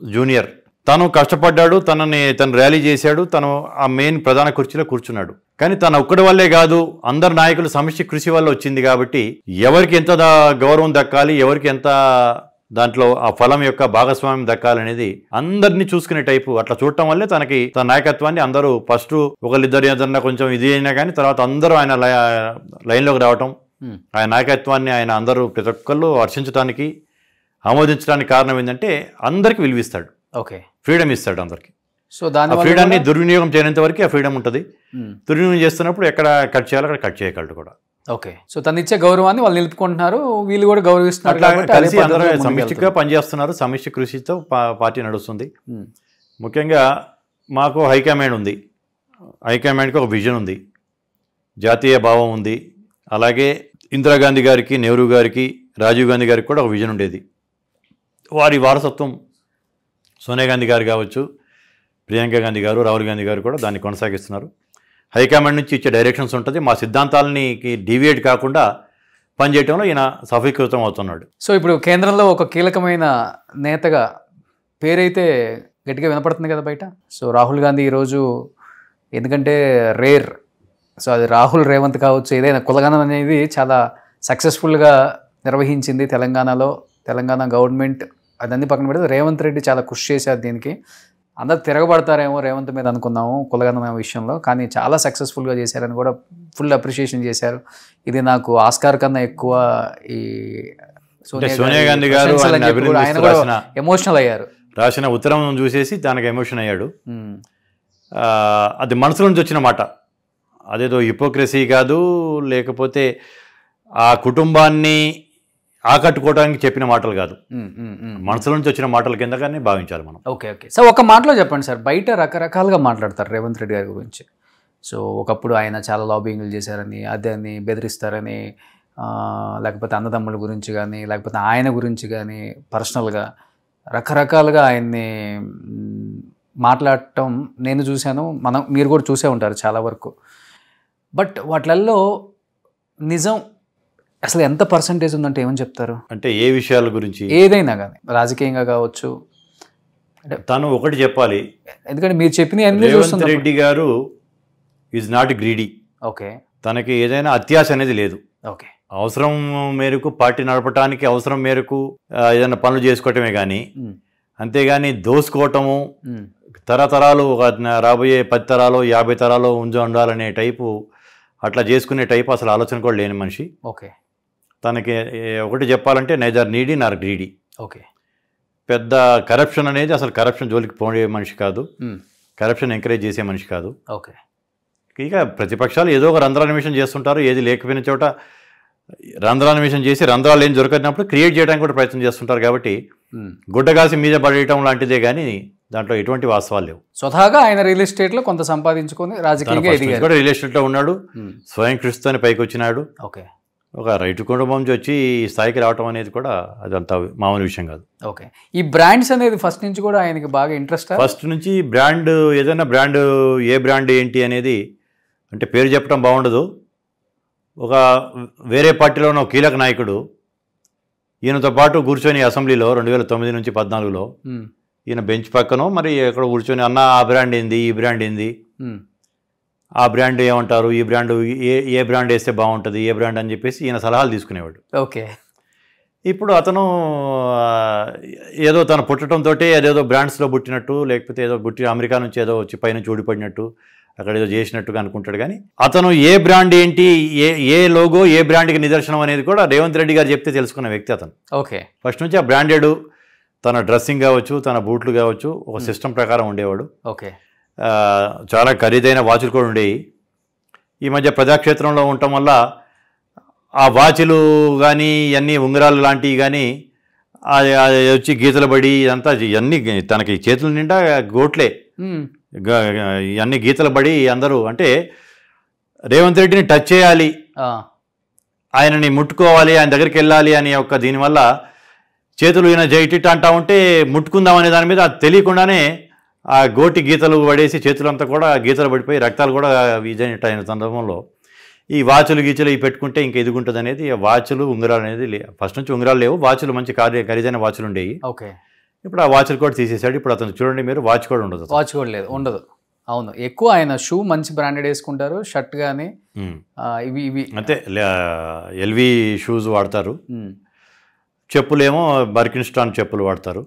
జూనియర్, తను కష్టపడ్డాడు, తను ర్యాలీ చేశాడు, తను ఆ మెయిన్ ప్రధాన కుర్చీలో కూర్చున్నాడు. కానీ తన ఒక్కడి వల్లే కాదు, అందరు నాయకులు సమిష్టి కృషి వల్ల వచ్చింది. కాబట్టి ఎవరికి ఎంత గౌరవం దక్కాలి, ఎవరికి ఎంత దాంట్లో ఆ ఫలం యొక్క భాగస్వామ్యం దక్కాలనేది అందరినీ చూసుకునే టైపు అట్లా చూడటం వల్లే తనకి తన నాయకత్వాన్ని అందరూ ఫస్ట్ ఒకళ్ళిద్దరు ఏదన్నా కొంచెం ఇది అయినా కానీ తర్వాత అందరూ ఆయన లైన్లోకి రావటం, ఆయన నాయకత్వాన్ని ఆయన అందరూ ప్రతి ఒక్కళ్ళు హర్షించడానికి ఆమోదించడానికి కారణం ఏంటంటే అందరికి విలువిస్తాడు, ఓకే, ఫ్రీడమ్ ఇస్తాడు అందరికి. సో దాని ఫ్రీడమ్ని దుర్వినియోగం చేయనంత వరకు ఆ ఫ్రీడమ్ ఉంటుంది. దుర్వినియోగం చేస్తున్నప్పుడు ఎక్కడ కట్ చేయాలో అక్కడ కట్ చేయగలడు కూడా. ఓకే, సో తను ఇచ్చే గౌరవాన్ని వాళ్ళు నిలుపుకుంటున్నారు, వీళ్ళు కూడా గౌరవిస్తున్నారు. కలిసి అందరూ సమిష్టిగా పనిచేస్తున్నారు, సమిష్టి కృషితో పార్టీ నడుస్తుంది. ముఖ్యంగా మాకు హైకమాండ్ ఉంది, హైకమాండ్కి ఒక విజన్ ఉంది, జాతీయ భావం ఉంది. అలాగే ఇందిరాగాంధీ గారికి, నెహ్రూ గారికి, రాజీవ్ గాంధీ గారికి కూడా ఒక విజన్ ఉండేది. వారి వారసత్వం సోనియా గాంధీ గారు కావచ్చు, ప్రియాంక గాంధీ గారు, రాహుల్ గాంధీ గారు కూడా దాన్ని కొనసాగిస్తున్నారు. హైకమాండ్ నుంచి ఇచ్చే డైరెక్షన్స్ ఉంటుంది. మా సిద్ధాంతాలని డీవియేట్ కాకుండా పనిచేయడంలో ఈయన సఫలీకృతం అవుతున్నాడు. సో ఇప్పుడు కేంద్రంలో ఒక కీలకమైన నేతగా పేరైతే గట్టిగా వినపడుతుంది కదా బయట. సో రాహుల్ గాంధీ ఈరోజు, ఎందుకంటే రేర్, సో అది రాహుల్ రేవంత్ కావచ్చు, ఏదైనా కులగణన అనేది చాలా సక్సెస్ఫుల్గా నిర్వహించింది తెలంగాణలో. తెలంగాణ గవర్నమెంట్ అదన్నీ పక్కన పెడితే రేవంత్ రెడ్డి చాలా కృషి చేశారు దీనికి. అందరు తిరగబడతారేమో రేవంత్ మీద అనుకున్నాము కులగణన విషయంలో, కానీ చాలా సక్సెస్ఫుల్గా చేశారని కూడా ఫుల్ అప్రిషియేషన్ చేశారు. ఇది నాకు ఆస్కార్ కన్నా ఎక్కువ ఈ సోనియా గాంధీ గారు ఆయన కూడా ఎమోషనల్ అయ్యారు. రాసిన ఉత్తరం చూసేసి దానికి ఎమోషన్ అయ్యాడు. అది మనసులో నుంచి వచ్చిన మాట, అదేదో హిపోక్రసీ కాదు, లేకపోతే ఆ కుటుంబాన్ని ఆకట్టుకోవడానికి చెప్పిన మాటలు కాదు, మనసులో నుంచి వచ్చిన మాటల కింద కానీ భావించాలి మనం. ఓకే, సో ఒక మాటలో చెప్పండి సార్, బయట రకరకాలుగా మాట్లాడతారు రేవంత్ రెడ్డి గారి గురించి. సో ఒకప్పుడు ఆయన చాలా లాబింగ్లు చేశారని, అదని బెదిరిస్తారని, లేకపోతే అన్నదమ్ముల గురించి కానీ, లేకపోతే ఆయన గురించి కానీ పర్సనల్గా రకరకాలుగా ఆయన్ని మాట్లాడటం నేను చూశాను, మీరు కూడా చూసే ఉంటారు చాలా వరకు. బట్ వాటిల్లో నిజం అసలు ఎంత పర్సంటేజ్ ఉందంటే ఏమని చెప్తారు? అంటే ఏ విషయాల గురించి? ఏదైనా కానీ, రాజకీయంగా కావచ్చు. అంటే తను ఒకటి చెప్పాలి, ఎందుకంటే మీరు చెప్పిన రేవంత్ రెడ్డి గారు ఈజ్ నాట్ గ్రీడీ. ఓకే, తనకి ఏదైనా అత్యాశ అనేది లేదు. ఓకే, అవసరం మేరకు పార్టీ నడపడానికి అవసరం మేరకు ఏదైనా పనులు చేసుకోవటమే కానీ, అంతేగాని దోసుకోవటము తరతరాలు రాబోయే 10 తరాలు 50 తరాలు ఉండాలనే టైపు, అట్లా చేసుకునే టైపు అసలు ఆలోచన కూడా లేని మనిషి. ఓకే, తనకి ఒకటి చెప్పాలంటే నైదర్ నీడీ నార్ గ్రీడీ. ఓకే, పెద్ద కరప్షన్ అనేది అసలు కరప్షన్ జోలికి పోయే మనిషి కాదు, కరప్షన్ ఎంకరేజ్ చేసే మనిషి కాదు. ఓకే, ఇక ప్రతిపక్షాలు ఏదో ఒక రంధ్రాన్వేషణ చేస్తుంటారు, ఏది లేకపోయిన చోట రంధ్రాన్వేషణ చేసి రంధ్రాలు ఏం దొరకనప్పుడు క్రియేట్ చేయడానికి కూడా ప్రయత్నం చేస్తుంటారు. కాబట్టి గుడ్డగాసి మీద పడేయటం లాంటిదే కానీ దాంట్లో ఎటువంటి వాస్తవాలు లేవు. స్వతహాగా ఆయన రియల్ ఎస్టేట్లో కొంత సంపాదించుకొని రాజకీయంగా ఎదిగారు. రియల్ ఎస్టేట్లో ఉన్నాడు, స్వయం కృషితోనే పైకి వచ్చినాడు. ఓకే, ఒక రైతు కుటుంబం నుంచి వచ్చి ఈ స్థాయికి రావటం అనేది కూడా అదంతా మామూలు విషయం కాదు. ఓకే, ఈ బ్రాండ్స్ అనేది ఫస్ట్ నుంచి కూడా ఆయనకి బాగా ఇంట్రెస్ట్. ఫస్ట్ నుంచి బ్రాండ్, ఏదైనా బ్రాండ్, ఏ బ్రాండ్ ఏంటి అనేది అంటే పేరు చెప్పడం బాగుండదు. ఒక వేరే పార్టీలో ఉన్న కీలక నాయకుడు ఈయనతో పాటు కూర్చొని అసెంబ్లీలో 2009 నుంచి 14లో ఈయన బెంచ్ పక్కనో మరి ఎక్కడ కూర్చొని, అన్న ఆ బ్రాండ్ ఏంది, ఈ బ్రాండ్ ఏంది, ఆ బ్రాండ్ ఏమంటారు, ఈ బ్రాండ్ ఏ బ్రాండ్ వేస్తే బాగుంటుంది, ఏ బ్రాండ్ అని చెప్పేసి ఈయన సలహాలు తీసుకునేవాడు. ఓకే, ఇప్పుడు అతను ఏదో తను పుట్టడంతో అదేదో బ్రాండ్స్లో పుట్టినట్టు, లేకపోతే ఏదో అమెరికా నుంచి ఏదో వచ్చి పైనుంచి ఊడిపడినట్టు అక్కడ ఏదో చేసినట్టుగా అనుకుంటాడు. కానీ అతను ఏ బ్రాండ్ ఏంటి, ఏ లోగో, ఏ బ్రాండ్కి నిదర్శనం అనేది కూడా రేవంత్ రెడ్డి గారు చెప్తే తెలుసుకున్న వ్యక్తి అతను. ఓకే, ఫస్ట్ నుంచి ఆ బ్రాండెడ్ తన డ్రెస్సింగ్ కావచ్చు, తన బూట్లు కావచ్చు, ఒక సిస్టమ్ ప్రకారం ఉండేవాడు. ఓకే, చాలా ఖరీదైన వాచులు కూడా ఉండేవి. ఈ మధ్య ప్రజాక్షేత్రంలో ఉండటం వల్ల ఆ వాచులు కానీ ఇవన్నీ ఉంగరాలు లాంటివి కానీ వచ్చి గీతలు పడి ఇదంతా ఇవన్నీ తనకి చేతుల నిండా గోట్లే, ఇవన్నీ గీతలు పడి అందరూ అంటే రేవంత్ రెడ్డిని టచ్ చేయాలి, ఆయనని ముట్టుకోవాలి, ఆయన దగ్గరికి వెళ్ళాలి అని ఒక దీనివల్ల చేతులు ఈయన జైటిట్ అంటా ఉంటే ముట్టుకుందాం అనే దాని మీద అది తెలియకుండానే ఆ గోటి గీతలు పడేసి చేతులంతా కూడా గీతలు పడిపోయి రక్తాలు కూడా ఇదైనట్టు అయిన సందర్భంలో ఈ వాచులు గీచులు ఇవి పెట్టుకుంటే ఇంకా ఎదుగుంటుంది అనేది, వాచులు ఉంగరాలు అనేది ఫస్ట్ నుంచి ఉంగరాలు లేవు, వాచులు మంచి ఖరీదైన వాచులు ఉండేవి. ఓకే, ఇప్పుడు ఆ వాచ్లు కూడా తీసేశాడు. ఇప్పుడు అతను చూడండి మీరు, వాచ్ కూడా ఉండదు. వాచ్ కూడా లేదు, ఉండదు. అవును, ఎక్కువ ఆయన షూ మంచి బ్రాండెడ్ వేసుకుంటారు, షర్ట్ కానీ ఇవి ఇవి అంతే ఎల్వి షూస్ వాడతారు, చెప్పులేమో బర్కిన్స్టాన్ చెప్పులు వాడతారు.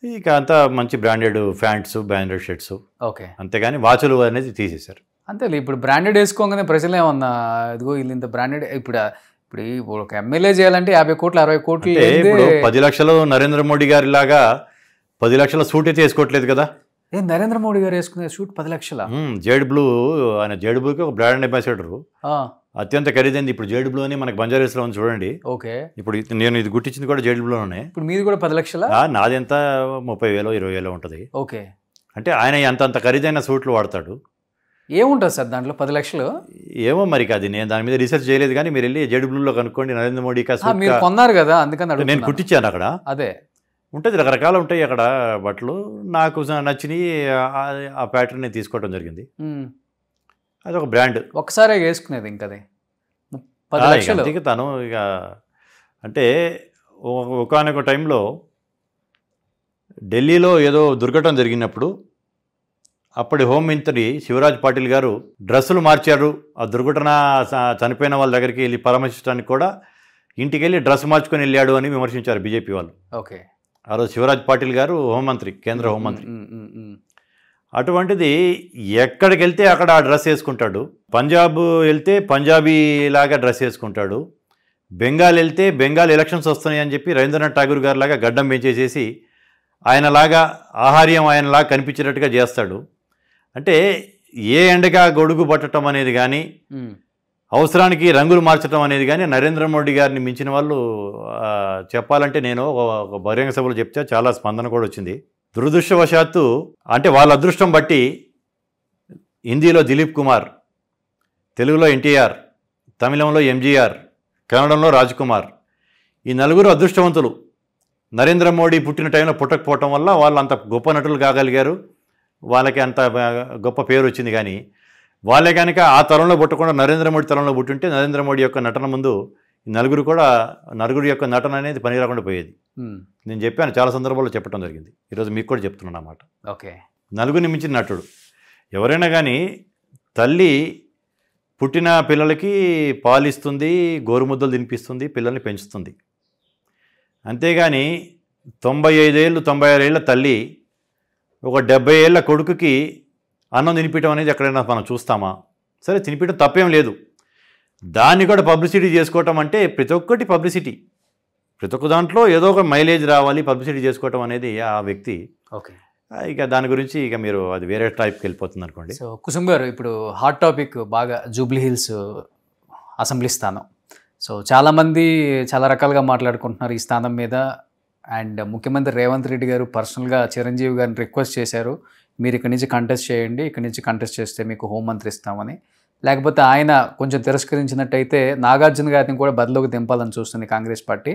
ఇక అంతా మంచి branded pants, branded shirts. Okay, అంతేగాని వాచ్లు అనేది తీసేశారు. అంతే. ఇప్పుడు బ్రాండెడ్ వేసుకోగానే ప్రజలు ఏమన్నా ఇదిగో వీళ్ళు ఇంత బ్రాండెడ్. ఇప్పుడు ఒక ఎమ్మెల్యే చేయాలంటే 50 కోట్లు 60 కోట్లు. ఇప్పుడు 10 లక్షలు నరేంద్ర మోడీ గారి లాగా 10 లక్షల సూట్ అయితే వేసుకోవట్లేదు కదా. నరేంద్ర మోడీ గారు వేసుకునే షూట్ 10 లక్షల. జేడ్ బ్లూ, ఆయన జేడ్ బ్లూకి ఒక బ్రాండ్ అంబాసిడర్, అత్యంత ఖరీదైంది. ఇప్పుడు జేడ్ బ్లూ అని మనకి బంజారాస్లో ఉంది చూడండి. ఓకే, ఇప్పుడు నేను ఇది గుర్తించింది కూడా జేడ్ బ్లూలోనే. ఇప్పుడు మీది కూడా 10 లక్షల. నాది ఎంత 30,000 20,000 ఉంటుంది. ఓకే, అంటే ఆయన అంత ఖరీదైన సూట్లు వాడతాడు. ఏముంటుంది సార్ దాంట్లో 10 లక్షలు? ఏమో మరి, అది నేను దాని మీద రీసెర్చ్ చేయలేదు. కానీ మీరు వెళ్ళి జేడ్ బ్లూలో కనుక్కోండి, నరేంద్ర మోడీ మీరు కొన్నారు కదా, అందుకని నేను కుట్టించాను. అక్కడ అదే ఉంటుంది, రకరకాలు ఉంటాయి అక్కడ బట్టలు. నాకు నచ్చినవి ఆ ప్యాటర్న్ తీసుకోవడం జరిగింది. అది ఒక బ్రాండ్. ఒకసారి వేసుకునేది ఇంకా అది 10 లక్షలు తను. ఇక అంటే ఒకానొక టైంలో ఢిల్లీలో ఏదో దుర్ఘటన జరిగినప్పుడు అప్పటి హోంమంత్రి శివరాజ్ పాటిల్ గారు డ్రెస్సులు మార్చారు. ఆ దుర్ఘటన చనిపోయిన వాళ్ళ దగ్గరికి వెళ్ళి పరామర్శించడానికి కూడా ఇంటికి వెళ్ళి డ్రెస్ మార్చుకొని వెళ్ళాడు అని విమర్శించారు బీజేపీ వాళ్ళు. ఓకే, ఆ రోజు శివరాజ్ పాటిల్ గారు హోంమంత్రి, కేంద్ర హోంమంత్రి. అటువంటిది ఎక్కడికి వెళ్తే అక్కడ ఆ డ్రెస్ వేసుకుంటాడు. పంజాబ్ వెళ్తే పంజాబీ లాగా డ్రెస్ వేసుకుంటాడు. బెంగాల్ వెళ్తే బెంగాల్ ఎలక్షన్స్ వస్తున్నాయి అని చెప్పి రవీంద్రనాథ్ ఠాగూర్ గారి లాగా గడ్డం పెంచేసేసి ఆయనలాగా ఆహార్యం ఆయనలాగా కనిపించేటట్టుగా చేస్తాడు. అంటే ఏ ఎండగా గొడుగు పట్టడం అనేది కానీ, అవసరానికి రంగులు మార్చడం అనేది కానీ నరేంద్ర మోడీ గారిని మించిన వాళ్ళు చెప్పాలంటే నేను ఒక బహిరంగ సభలో చెప్తే చాలా స్పందన కూడా వచ్చింది. దురదృష్టవశాత్తు అంటే వాళ్ళ అదృష్టం బట్టి హిందీలో దిలీప్ కుమార్, తెలుగులో ఎన్టీఆర్, తమిళంలో ఎంజీఆర్, కన్నడంలో రాజ్ కుమార్, ఈ నలుగురు అదృష్టవంతులు నరేంద్ర మోడీ పుట్టిన టైంలో పుట్టకపోవటం వల్ల వాళ్ళు అంత గొప్ప నటులు కాగలిగారు. వాళ్ళకి అంత గొప్ప పేరు వచ్చింది. కానీ వాళ్ళే కనుక ఆ తరంలో పుట్టకుండా నరేంద్ర మోడీ తరంలో పుట్టుంటే నరేంద్ర మోడీ యొక్క నటన ముందు ఈ నలుగురు యొక్క నటన అనేది పని రాకుండా పోయేది. నేను చెప్పాను, చాలా సందర్భాల్లో చెప్పడం జరిగింది. ఈరోజు మీకు కూడా చెప్తున్నాను అన్నమాట. ఓకే, నలుగురిని మించిన నటుడు ఎవరైనా కానీ తల్లి పుట్టిన పిల్లలకి పాలిస్తుంది, గోరుముద్దలు తినిపిస్తుంది, పిల్లల్ని పెంచుతుంది. అంతేగాని 95 ఏళ్ళు 96 ఏళ్ళ తల్లి ఒక 70 ఏళ్ళ కొడుకుకి అన్నం తినిపించడం అనేది ఎక్కడైనా మనం చూస్తామా? సరే, తినిపించడం తప్పేం లేదు. దాన్ని కూడా పబ్లిసిటీ చేసుకోవటం అంటే ప్రతి ఒక్కటి పబ్లిసిటీ, ప్రతి ఒక్క దాంట్లో ఏదో ఒక మైలేజ్ రావాలి, పబ్లిసిటీ చేసుకోవటం అనేది ఆ వ్యక్తి. ఓకే, ఇక దాని గురించి ఇక మీరు అది వేరే టైప్కి వెళ్ళిపోతుంది అనుకోండి. సో కుసుమ్ గారు, ఇప్పుడు హాట్ టాపిక్ బాగా జూబ్లీ హిల్స్ అసెంబ్లీ స్థానం. సో చాలామంది చాలా రకాలుగా మాట్లాడుకుంటున్నారు ఈ స్థానం మీద. అండ్ ముఖ్యమంత్రి రేవంత్ రెడ్డి గారు పర్సనల్గా చిరంజీవి గారిని రిక్వెస్ట్ చేశారు, మీరు ఇక్కడి నుంచి కంటెస్ట్ చేయండి, ఇక్కడి నుంచి కంటెస్ట్ చేస్తే మీకు హోంమంత్రి ఇస్తామని. లేకపోతే ఆయన కొంచెం తిరస్కరించినట్టయితే నాగార్జున గారిని కూడా బరిలోకి దింపాలని చూస్తుంది కాంగ్రెస్ పార్టీ.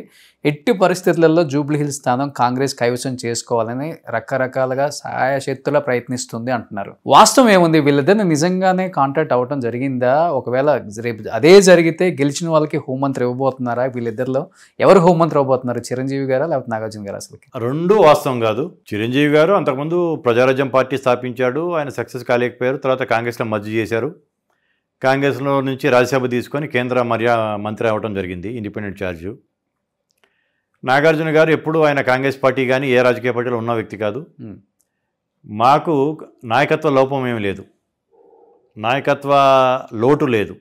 ఎట్టి పరిస్థితులలో జూబ్లీ హిల్స్ స్థానం కాంగ్రెస్ కైవసం చేసుకోవాలని రకరకాలుగా సాయశక్తులా ప్రయత్నిస్తుంది అంటున్నారు. వాస్తవం ఏముంది? వీళ్ళిద్దరిని నిజంగానే కాంటాక్ట్ అవ్వడం జరిగిందా? ఒకవేళ రేపు అదే జరిగితే గెలిచిన వాళ్ళకి హోంమంత్రి ఇవ్వబోతున్నారా? వీళ్ళిద్దరిలో ఎవరు హోంమంత్రి ఇవ్వబోతున్నారు, చిరంజీవి గారా లేకపోతే నాగార్జున గారు? అసలు రెండు వాస్తవం కాదు. చిరంజీవి గారు అంతకుముందు ప్రజారాజ్యం పార్టీ స్థాపించాడు, ఆయన సక్సెస్ కాలేకపోయారు. తర్వాత కాంగ్రెస్లో మర్జీ చేశారు. కాంగ్రెస్లో నుంచి రాజ్యసభ తీసుకొని కేంద్ర మంత్రి అవ్వడం జరిగింది, ఇండిపెండెంట్ ఛార్జు. నాగార్జున గారు ఎప్పుడు ఆయన కాంగ్రెస్ పార్టీ కానీ ఏ రాజకీయ పార్టీలో ఉన్న వ్యక్తి కాదు. మాకు నాయకత్వ లోపం ఏమి లేదు, నాయకత్వ లోటు లేదు.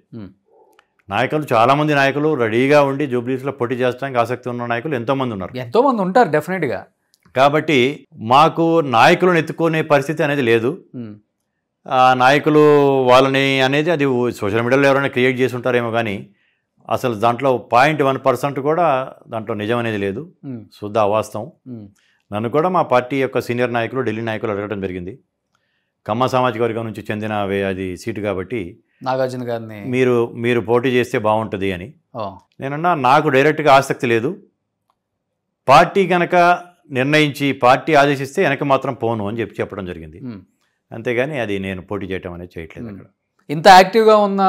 నాయకులు చాలామంది నాయకులు రెడీగా ఉండి జూబ్లీస్లో పోటీ చేసడానికి ఆసక్తి ఉన్న నాయకులు ఎంతోమంది ఉన్నారు, ఎంతోమంది ఉంటారు డెఫినెట్గా. కాబట్టి మాకు నాయకులను ఎత్తుకునే పరిస్థితి అనేది లేదు. నాయకులు వాళ్ళని అనేది అది సోషల్ మీడియాలో ఎవరైనా క్రియేట్ చేసి ఉంటారేమో, కానీ అసలు దాంట్లో 0.1% కూడా దాంట్లో నిజం అనేది లేదు, శుద్ధ అవాస్తవం. నన్ను కూడా మా పార్టీ యొక్క సీనియర్ నాయకులు, ఢిల్లీ నాయకులు అడగడం జరిగింది, కమ్మ సామాజిక వర్గం నుంచి చెందిన అది సీటు కాబట్టి నాగార్జున గారిని మీరు పోటీ చేస్తే బాగుంటుంది అని. నేనన్నా నాకు డైరెక్ట్గా ఆసక్తి లేదు, పార్టీ కనుక నిర్ణయించి పార్టీ ఆదేశిస్తే వెనక మాత్రం పోను అని చెప్పడం జరిగింది. అంతేగాని అది నేను పోటీ చేయటం అనేది చేయట్లేదు. అక్కడ ఇంత యాక్టివ్గా ఉన్న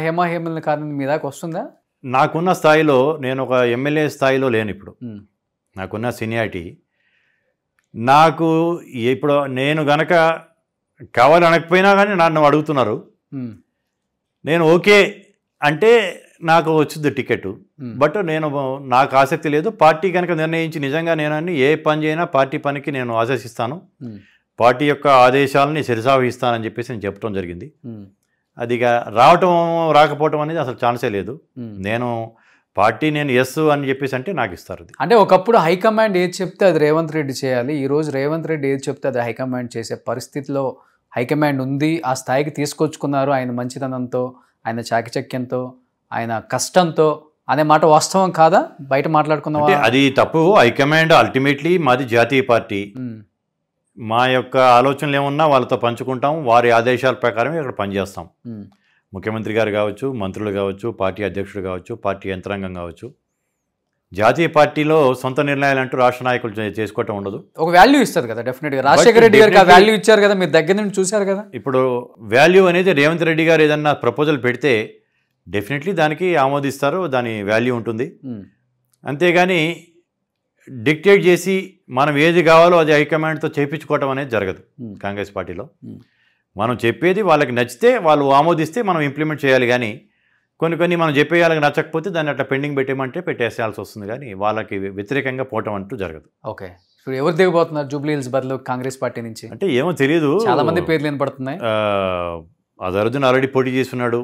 హేమల్ని కారణం మీ దాకా వస్తుందా? నాకున్న స్థాయిలో నేను ఒక ఎమ్మెల్యే స్థాయిలో లేను ఇప్పుడు. నాకున్న సీనియారిటీ నాకు ఇప్పుడు నేను గనక కావాలి అనకపోయినా కానీ నన్ను అడుగుతున్నారు, నేను ఓకే అంటే నాకు వచ్చింది టికెట్. బట్ నాకు ఆసక్తి లేదు. పార్టీ కనుక నిర్ణయించి నిజంగా నేను ఏ పని చేయనా పార్టీ పనికి నేను ఆశిస్తాను, పార్టీ యొక్క ఆదేశాలని శిరసావహిస్తానని చెప్పేసి నేను చెప్పడం జరిగింది. అది రావటం రాకపోవటం అనేది అసలు ఛాన్సే లేదు. నేను పార్టీ నేను ఎస్ అని చెప్పేసి అంటే నాకు ఇస్తారు. అంటే ఒకప్పుడు హైకమాండ్ ఏది చెప్తే అది రేవంత్ రెడ్డి చేయాలి, ఈరోజు రేవంత్ రెడ్డి ఏది చెప్తే అది హైకమాండ్ చేసే పరిస్థితిలో హైకమాండ్ ఉంది. ఆ స్థాయికి తీసుకొచ్చుకున్నారు ఆయన మంచితనంతో, ఆయన చాకచక్యంతో, ఆయన కష్టంతో అనే మాట వాస్తవం కాదా? బయట మాట్లాడుకున్నావా? అది తప్పు. హైకమాండ్ అల్టిమేట్లీ మాది జాతీయ పార్టీ, మా యొక్క ఆలోచనలు ఏమన్నా వాళ్ళతో పంచుకుంటాం, వారి ఆదేశాల ప్రకారమే ఇక్కడ పనిచేస్తాం. ముఖ్యమంత్రి గారు కావచ్చు, మంత్రులు కావచ్చు, పార్టీ అధ్యక్షుడు కావచ్చు, పార్టీ యంత్రాంగం కావచ్చు. జాతీయ పార్టీలో సొంత నిర్ణయాలు అంటూ రాష్ట్ర నాయకులు చేసుకోవటం ఉండదు. ఒక వాల్యూ ఇస్తారు కదా డెఫినెట్గా. రాజశేఖర రెడ్డి గారికి ఆ వాల్యూ ఇచ్చారు కదా, మీరు దగ్గర నుంచి చూశారు కదా. ఇప్పుడు వాల్యూ అనేది రేవంత్ రెడ్డి గారు ఏదన్నా ప్రపోజల్ పెడితే డెఫినెట్లీ దానికి ఆమోదిస్తారు, దాని వాల్యూ ఉంటుంది. అంతేగాని డిక్టేట్ చేసి మనం ఏది కావాలో అది హైకమాండ్తో చేయించుకోవటం అనేది జరగదు కాంగ్రెస్ పార్టీలో. మనం చెప్పేది వాళ్ళకి నచ్చితే వాళ్ళు ఆమోదిస్తే మనం ఇంప్లిమెంట్ చేయాలి. కానీ కొన్ని మనం చెప్పే వాళ్ళకి నచ్చకపోతే దాన్ని అట్లా పెండింగ్ పెట్టేయమంటే పెట్టేసేయాల్సి వస్తుంది. కానీ వాళ్ళకి వ్యతిరేకంగా పోవటం అంటూ జరగదు. ఓకే, ఇప్పుడు ఎవరు దిగబోతున్నారు జూబ్లీ హిల్స్ బదులు కాంగ్రెస్ పార్టీ నుంచి? అంటే ఏమో తెలియదు, చాలా మంది పేర్లు వినపడుతున్నాయి. అజరుద్దీన్ ఆల్రెడీ పోటీ చేస్తున్నాడు.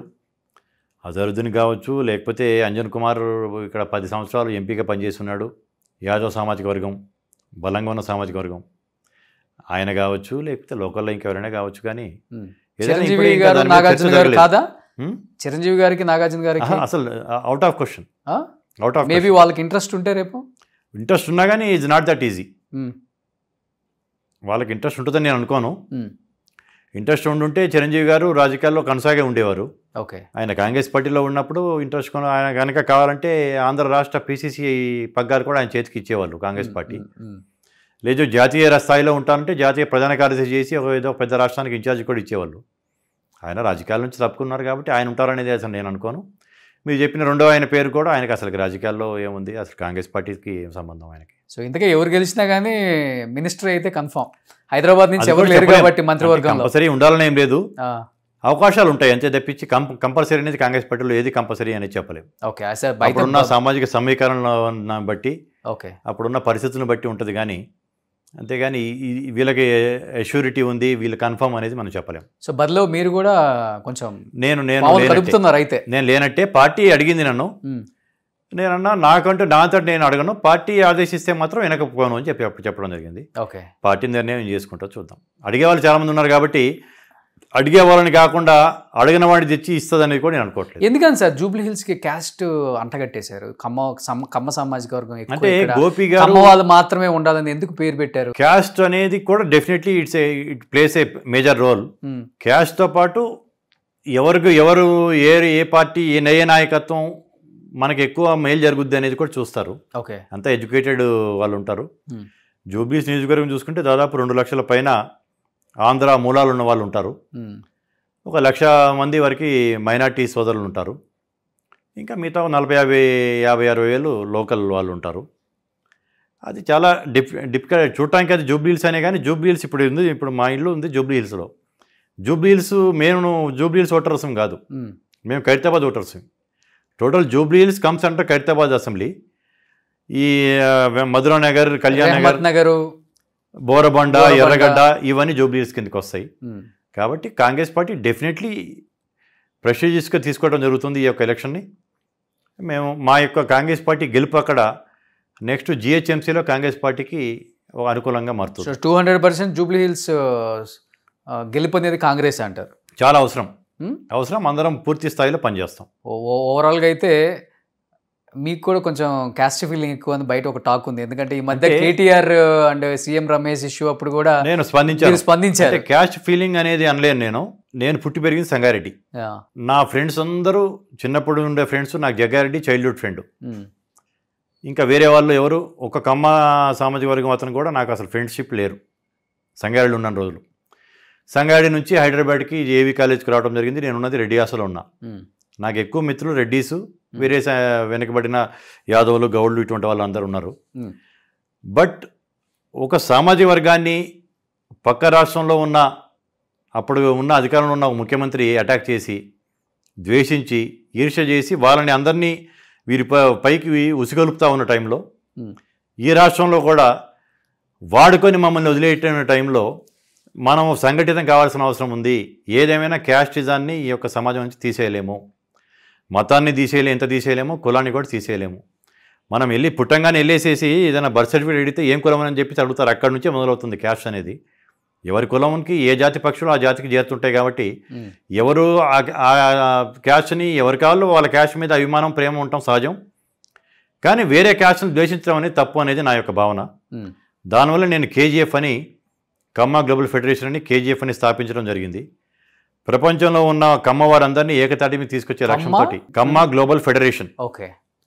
అజరుద్దీన్ కావచ్చు, లేకపోతే అంజన్ కుమార్ ఇక్కడ 10 సంవత్సరాలు ఎంపీగా పనిచేస్తున్నాడు. యాదవ్ సామాజిక వర్గం, బలంగా ఉన్న సామాజిక వర్గం, ఆయన కావచ్చు, లేకపోతే లోకల్లో ఇంకెవరైనా కావచ్చు. కానీ చిరంజీవి గారు నాగార్జున గారు కాదా? చిరంజీవి గారికి నాగార్జున గారికి అసలు అవుట్ ఆఫ్ క్వశ్చన్. మేబీ వాళ్ళకి ఇంట్రెస్ట్ ఉంటే, రేపు ఇంట్రెస్ట్ ఉన్నా కానీ ఈజ్ నాట్ దట్ ఈజీ. వాళ్ళకి ఇంట్రెస్ట్ ఉంటుందని నేను అనుకోను. ఇంట్రెస్ట్ ఉండుంటే చిరంజీవి గారు రాజకీయాల్లో కొనసాగే ఉండేవారు. ఓకే, ఆయన కాంగ్రెస్ పార్టీలో ఉన్నప్పుడు ఇంట్రెస్ట్ ఆయన కనుక కావాలంటే ఆంధ్ర రాష్ట్ర పిసిసి పగ్గాలు కూడా ఆయన చేతికి ఇచ్చేవాళ్ళు కాంగ్రెస్ పార్టీ. లేదు జాతీయ స్థాయిలో ఉంటారంటే జాతీయ ప్రధాన కార్యదర్శి చేసి ఏదో పెద్ద రాష్ట్రానికి ఇన్ఛార్జ్ కూడా ఇచ్చేవాళ్ళు. ఆయన రాజకీయాల నుంచి తప్పుకున్నారు కాబట్టి ఆయన ఉంటారనేది అసలు నేను అనుకోను. మీరు చెప్పిన రెండో ఆయన పేరు కూడా ఆయనకి అసలు రాజకీయాల్లో ఏముంది, అసలు కాంగ్రెస్ పార్టీకి ఏం సంబంధం ఆయనకి. సో ఇంతకే ఎవరు గెలిచినా కానీ మినిస్టర్ అయితే కన్ఫర్మ్. హైదరాబాద్ నుంచి ఎవరు లేరు కాబట్టి మంత్రివర్గంలో కంపల్సరీ ఉండాలని ఏం లేదు, అవకాశాలు ఉంటాయి అంతే తప్పించి కంపల్సరీ అనేది కాంగ్రెస్ పార్టీలో ఏది కంపల్సరీ అనేది చెప్పలేము. ఓకే, అప్పుడున్న సామాజిక సమీకరణ బట్టి, ఓకే, అప్పుడున్న పరిస్థితులను బట్టి ఉంటుంది. కానీ అంతేగాని వీళ్ళకి అష్యూరిటీ ఉంది, వీళ్ళు కన్ఫర్మ్ అనేది మనం చెప్పలేము. సో బదిలో మీరు కూడా కొంచెం అయితే నేను లేనట్టే పార్టీ అడిగింది నన్ను. నేనన్నా నాకంటూ నాతో నేను అడగను, పార్టీ ఆదేశిస్తే మాత్రం వెనకపోను అని చెప్పడం జరిగింది. ఓకే, పార్టీ నిర్ణయం చేసుకుంటా చూద్దాం. అడిగే వాళ్ళు చాలామంది ఉన్నారు కాబట్టి అడిగే వాళ్ళని కాకుండా అడిగిన వాడిని తెచ్చి ఇస్తుంది అనేది కూడా నేను అనుకోవట్లేదు. ఎందుకని సార్ జూబ్లీ హిల్స్ కి క్యాస్ట్ అంటగట్టేశారు? కమ్మ సామాజిక వర్గం అంటే గోపి గారు వాళ్ళు మాత్రమే ఉండాలని ఎందుకు పేరు పెట్టారు? క్యాస్ట్ అనేది కూడా definitely it plays a major role. Caste తో పాటు ఎవరు ఏ పార్టీ ఏ నాయకత్వం మనకి ఎక్కువ మేలు జరుగుద్ది అనేది కూడా చూస్తారు. ఓకే, అంతా ఎడ్యుకేటెడ్ వాళ్ళు ఉంటారు. జూబ్లీస్ నియోజకవర్గం చూసుకుంటే దాదాపు 2 లక్షల పైన ఆంధ్ర మూలాలు ఉన్న వాళ్ళు ఉంటారు. 1 లక్ష మంది వరకు మైనార్టీ సోదరులు ఉంటారు. ఇంకా మిగతా 40-50-60 వేలు లోకల్ వాళ్ళు ఉంటారు. అది చాలా డిఫికల్ట్ చూడటానికి. అది జూబ్లీ హిల్స్ అనే కానీ జూబ్లీ హిల్స్ ఇప్పుడు మా ఇల్లు ఉంది జూబ్లీ హిల్స్లో. జూబ్లీ హిల్స్ మేము జూబ్లీ హిల్స్ ఓటర్స్ కాదు, మేము Khairatabad voters. Total Jubilee hills comes అంటారు ఖైరతాబాద్ అసెంబ్లీ. ఈ మధురా నగర్, కళ్యాణ్ నగర్, బోరబండ, ఎర్రగడ్డ ఇవన్నీ జూబ్లీ హిల్స్ కిందకి వస్తాయి. కాబట్టి కాంగ్రెస్ పార్టీ డెఫినెట్లీ ప్రెస్టీజియస్గా తీసుకోవడం జరుగుతుంది ఈ యొక్క ఎలక్షన్ని. మేము మా యొక్క కాంగ్రెస్ పార్టీ గెలుపు అక్కడ నెక్స్ట్ జిహెచ్ఎంసీలో కాంగ్రెస్ పార్టీకి అనుకూలంగా మారుతుంది. 200% జూబ్లీ హిల్స్ గెలుపు అనేది కాంగ్రెస్ అంటారు. చాలా అవసరం. అందరం పూర్తి స్థాయిలో పనిచేస్తాం. ఓవరాల్గా అయితే మీకు కూడా కొంచెం క్యాస్ట్ ఫీలింగ్ ఎక్కువ అని బయట ఒక టాక్ ఉంది. ఎందుకంటే ఈ మధ్య KTR and CM Ramesh issue అప్పుడు కూడా నేను స్పందించాను. క్యాస్ట్ ఫీలింగ్ అనేది అనలేను. నేను పుట్టి పెరిగింది సంగారెడ్డి. నా ఫ్రెండ్స్ అందరూ చిన్నప్పుడు ఉండే ఫ్రెండ్స్. నాకు జగ్గారెడ్డి చైల్డ్హుడ్ ఫ్రెండ్. ఇంకా వేరే వాళ్ళు ఎవరు ఒక కమ్మ సామాజిక వర్గం అతను కూడా నాకు అసలు ఫ్రెండ్షిప్ లేరు సంగారెడ్డి ఉన్న రోజులు. సంగారెడ్డి నుంచి హైదరాబాద్కి ఏవీ కాలేజ్కి రావడం జరిగింది. నేను ఉన్నది రెడ్డి హాస్టల్లో ఉన్నా. నాకు ఎక్కువ మిత్రులు రెడ్డీసు, వేరే వెనకబడిన యాదవులు, గౌడ్లు ఇటువంటి వాళ్ళు అందరూ ఉన్నారు. బట్ ఒక సామాజిక వర్గాన్ని పక్క రాష్ట్రంలో ఉన్న అప్పుడు ఉన్న అధికారంలో ఉన్న ఒక ముఖ్యమంత్రి అటాక్ చేసి ద్వేషించి ఈర్ష్య చేసి వాళ్ళని అందరినీ వీరి పైకి ఉసిగొలుపుతా ఉన్న టైంలో ఈ రాష్ట్రంలో కూడా వాడుకొని మమ్మల్ని వదిలేసిన టైంలో మనం సంఘటితం కావాల్సిన అవసరం ఉంది. ఏదేమైనా క్యాస్టిజాన్ని ఈ యొక్క సమాజం నుంచి తీసేయలేము, మతాన్ని ఎంత తీసేయలేము, కులాన్ని కూడా తీసేయలేము. మనం పుట్టంగానే వెళ్ళేసేసి ఏదైనా బర్త్ సర్టిఫికేట్ అడిగితే ఏం కులం అని చెప్పి అడుగుతారు. అక్కడి నుంచే మొదలవుతుంది క్యాస్ట్ అనేది. ఎవరి కులంకి ఏ జాతి పక్షులు ఆ జాతికి చేరుతుంటాయి కాబట్టి ఎవరు ఆ క్యాస్ట్ని ఎవరి కావాలో వాళ్ళ క్యాస్ట్ మీద అభిమానం ప్రేమ ఉండటం సహజం. కానీ వేరే క్యాస్ట్ని ద్వేషించడం అనేది తప్పు అనేది నా యొక్క భావన. దానివల్ల నేను కేజీఎఫ్ అని కమ్మ గ్లోబల్ ఫెడరేషన్ అని కేజీఎఫ్ అని స్థాపించడం జరిగింది. ప్రపంచంలో ఉన్న కమ్మ వారందరినీ ఏకతాటి మీద తీసుకొచ్చే లక్ష్యంతో కమ్మ గ్లోబల్ ఫెడరేషన్,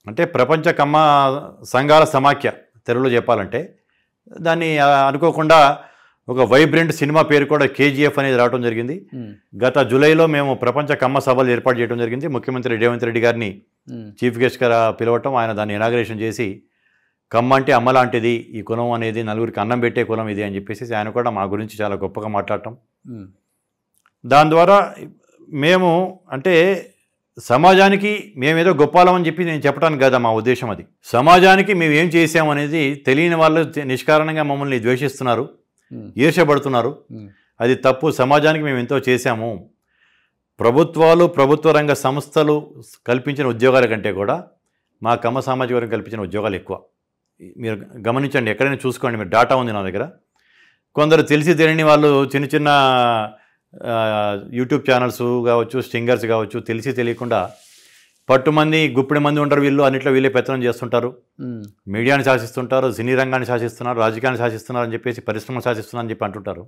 అంటే ప్రపంచ కమ్మ సంఘాల సమాఖ్య తెలుగులో చెప్పాలంటే. దాన్ని అనుకోకుండా ఒక వైబ్రెంట్ సినిమా పేరు కూడా కేజీఎఫ్ అనేది రావడం జరిగింది. గత జూలైలో మేము ప్రపంచ కమ్మ సభలు ఏర్పాటు చేయడం జరిగింది. ముఖ్యమంత్రి రేవంత్ రెడ్డి గారిని చీఫ్ గెస్ట్గా పిలవటం, ఆయన దాన్ని ఇనాగ్రేషన్ చేసి కమ్మ అంటే అమ్మ లాంటిది, ఈ కులం అనేది నలుగురికి అన్నం పెట్టే కులం ఇది అని చెప్పేసి ఆయన కూడా మా గురించి చాలా గొప్పగా మాట్లాడటం. దాని ద్వారా మేము అంటే సమాజానికి మేమేదో గొప్పలం అని చెప్పి నేను చెప్పడానికి కదా మా ఉద్దేశం. అది సమాజానికి మేము ఏం చేసామనేది తెలియని వాళ్ళు నిష్కారణంగా మమ్మల్ని ద్వేషిస్తున్నారు, ఈర్ష్యపడుతున్నారు. అది తప్పు. సమాజానికి మేము ఎంతో చేశాము. ప్రభుత్వాలు ప్రభుత్వ రంగ సంస్థలు కల్పించిన ఉద్యోగాల కంటే కూడా మా కమ్మ సామాజిక వర్గం కల్పించిన ఉద్యోగాలు ఎక్కువ. మీరు గమనించండి, ఎక్కడైనా చూసుకోండి, మీరు డాటా ఉంది నా దగ్గర. కొందరు తెలిసి తెలియని వాళ్ళు చిన్న చిన్న యూట్యూబ్ ఛానల్స్ కావచ్చు, స్టింగర్స్ కావచ్చు, తెలిసి తెలియకుండా పట్టుమంది గుప్పిడి మంది ఉంటారు, వీళ్ళు అన్నిట్లో వీళ్ళే పెత్తనం చేస్తుంటారు, మీడియాని శాసిస్తుంటారు, సినీ రంగాన్ని శాసిస్తున్నారు, రాజకీయాన్ని శాసిస్తున్నారు అని చెప్పేసి పరిశ్రమలు శాసిస్తున్నారు అని చెప్పి అంటుంటారు.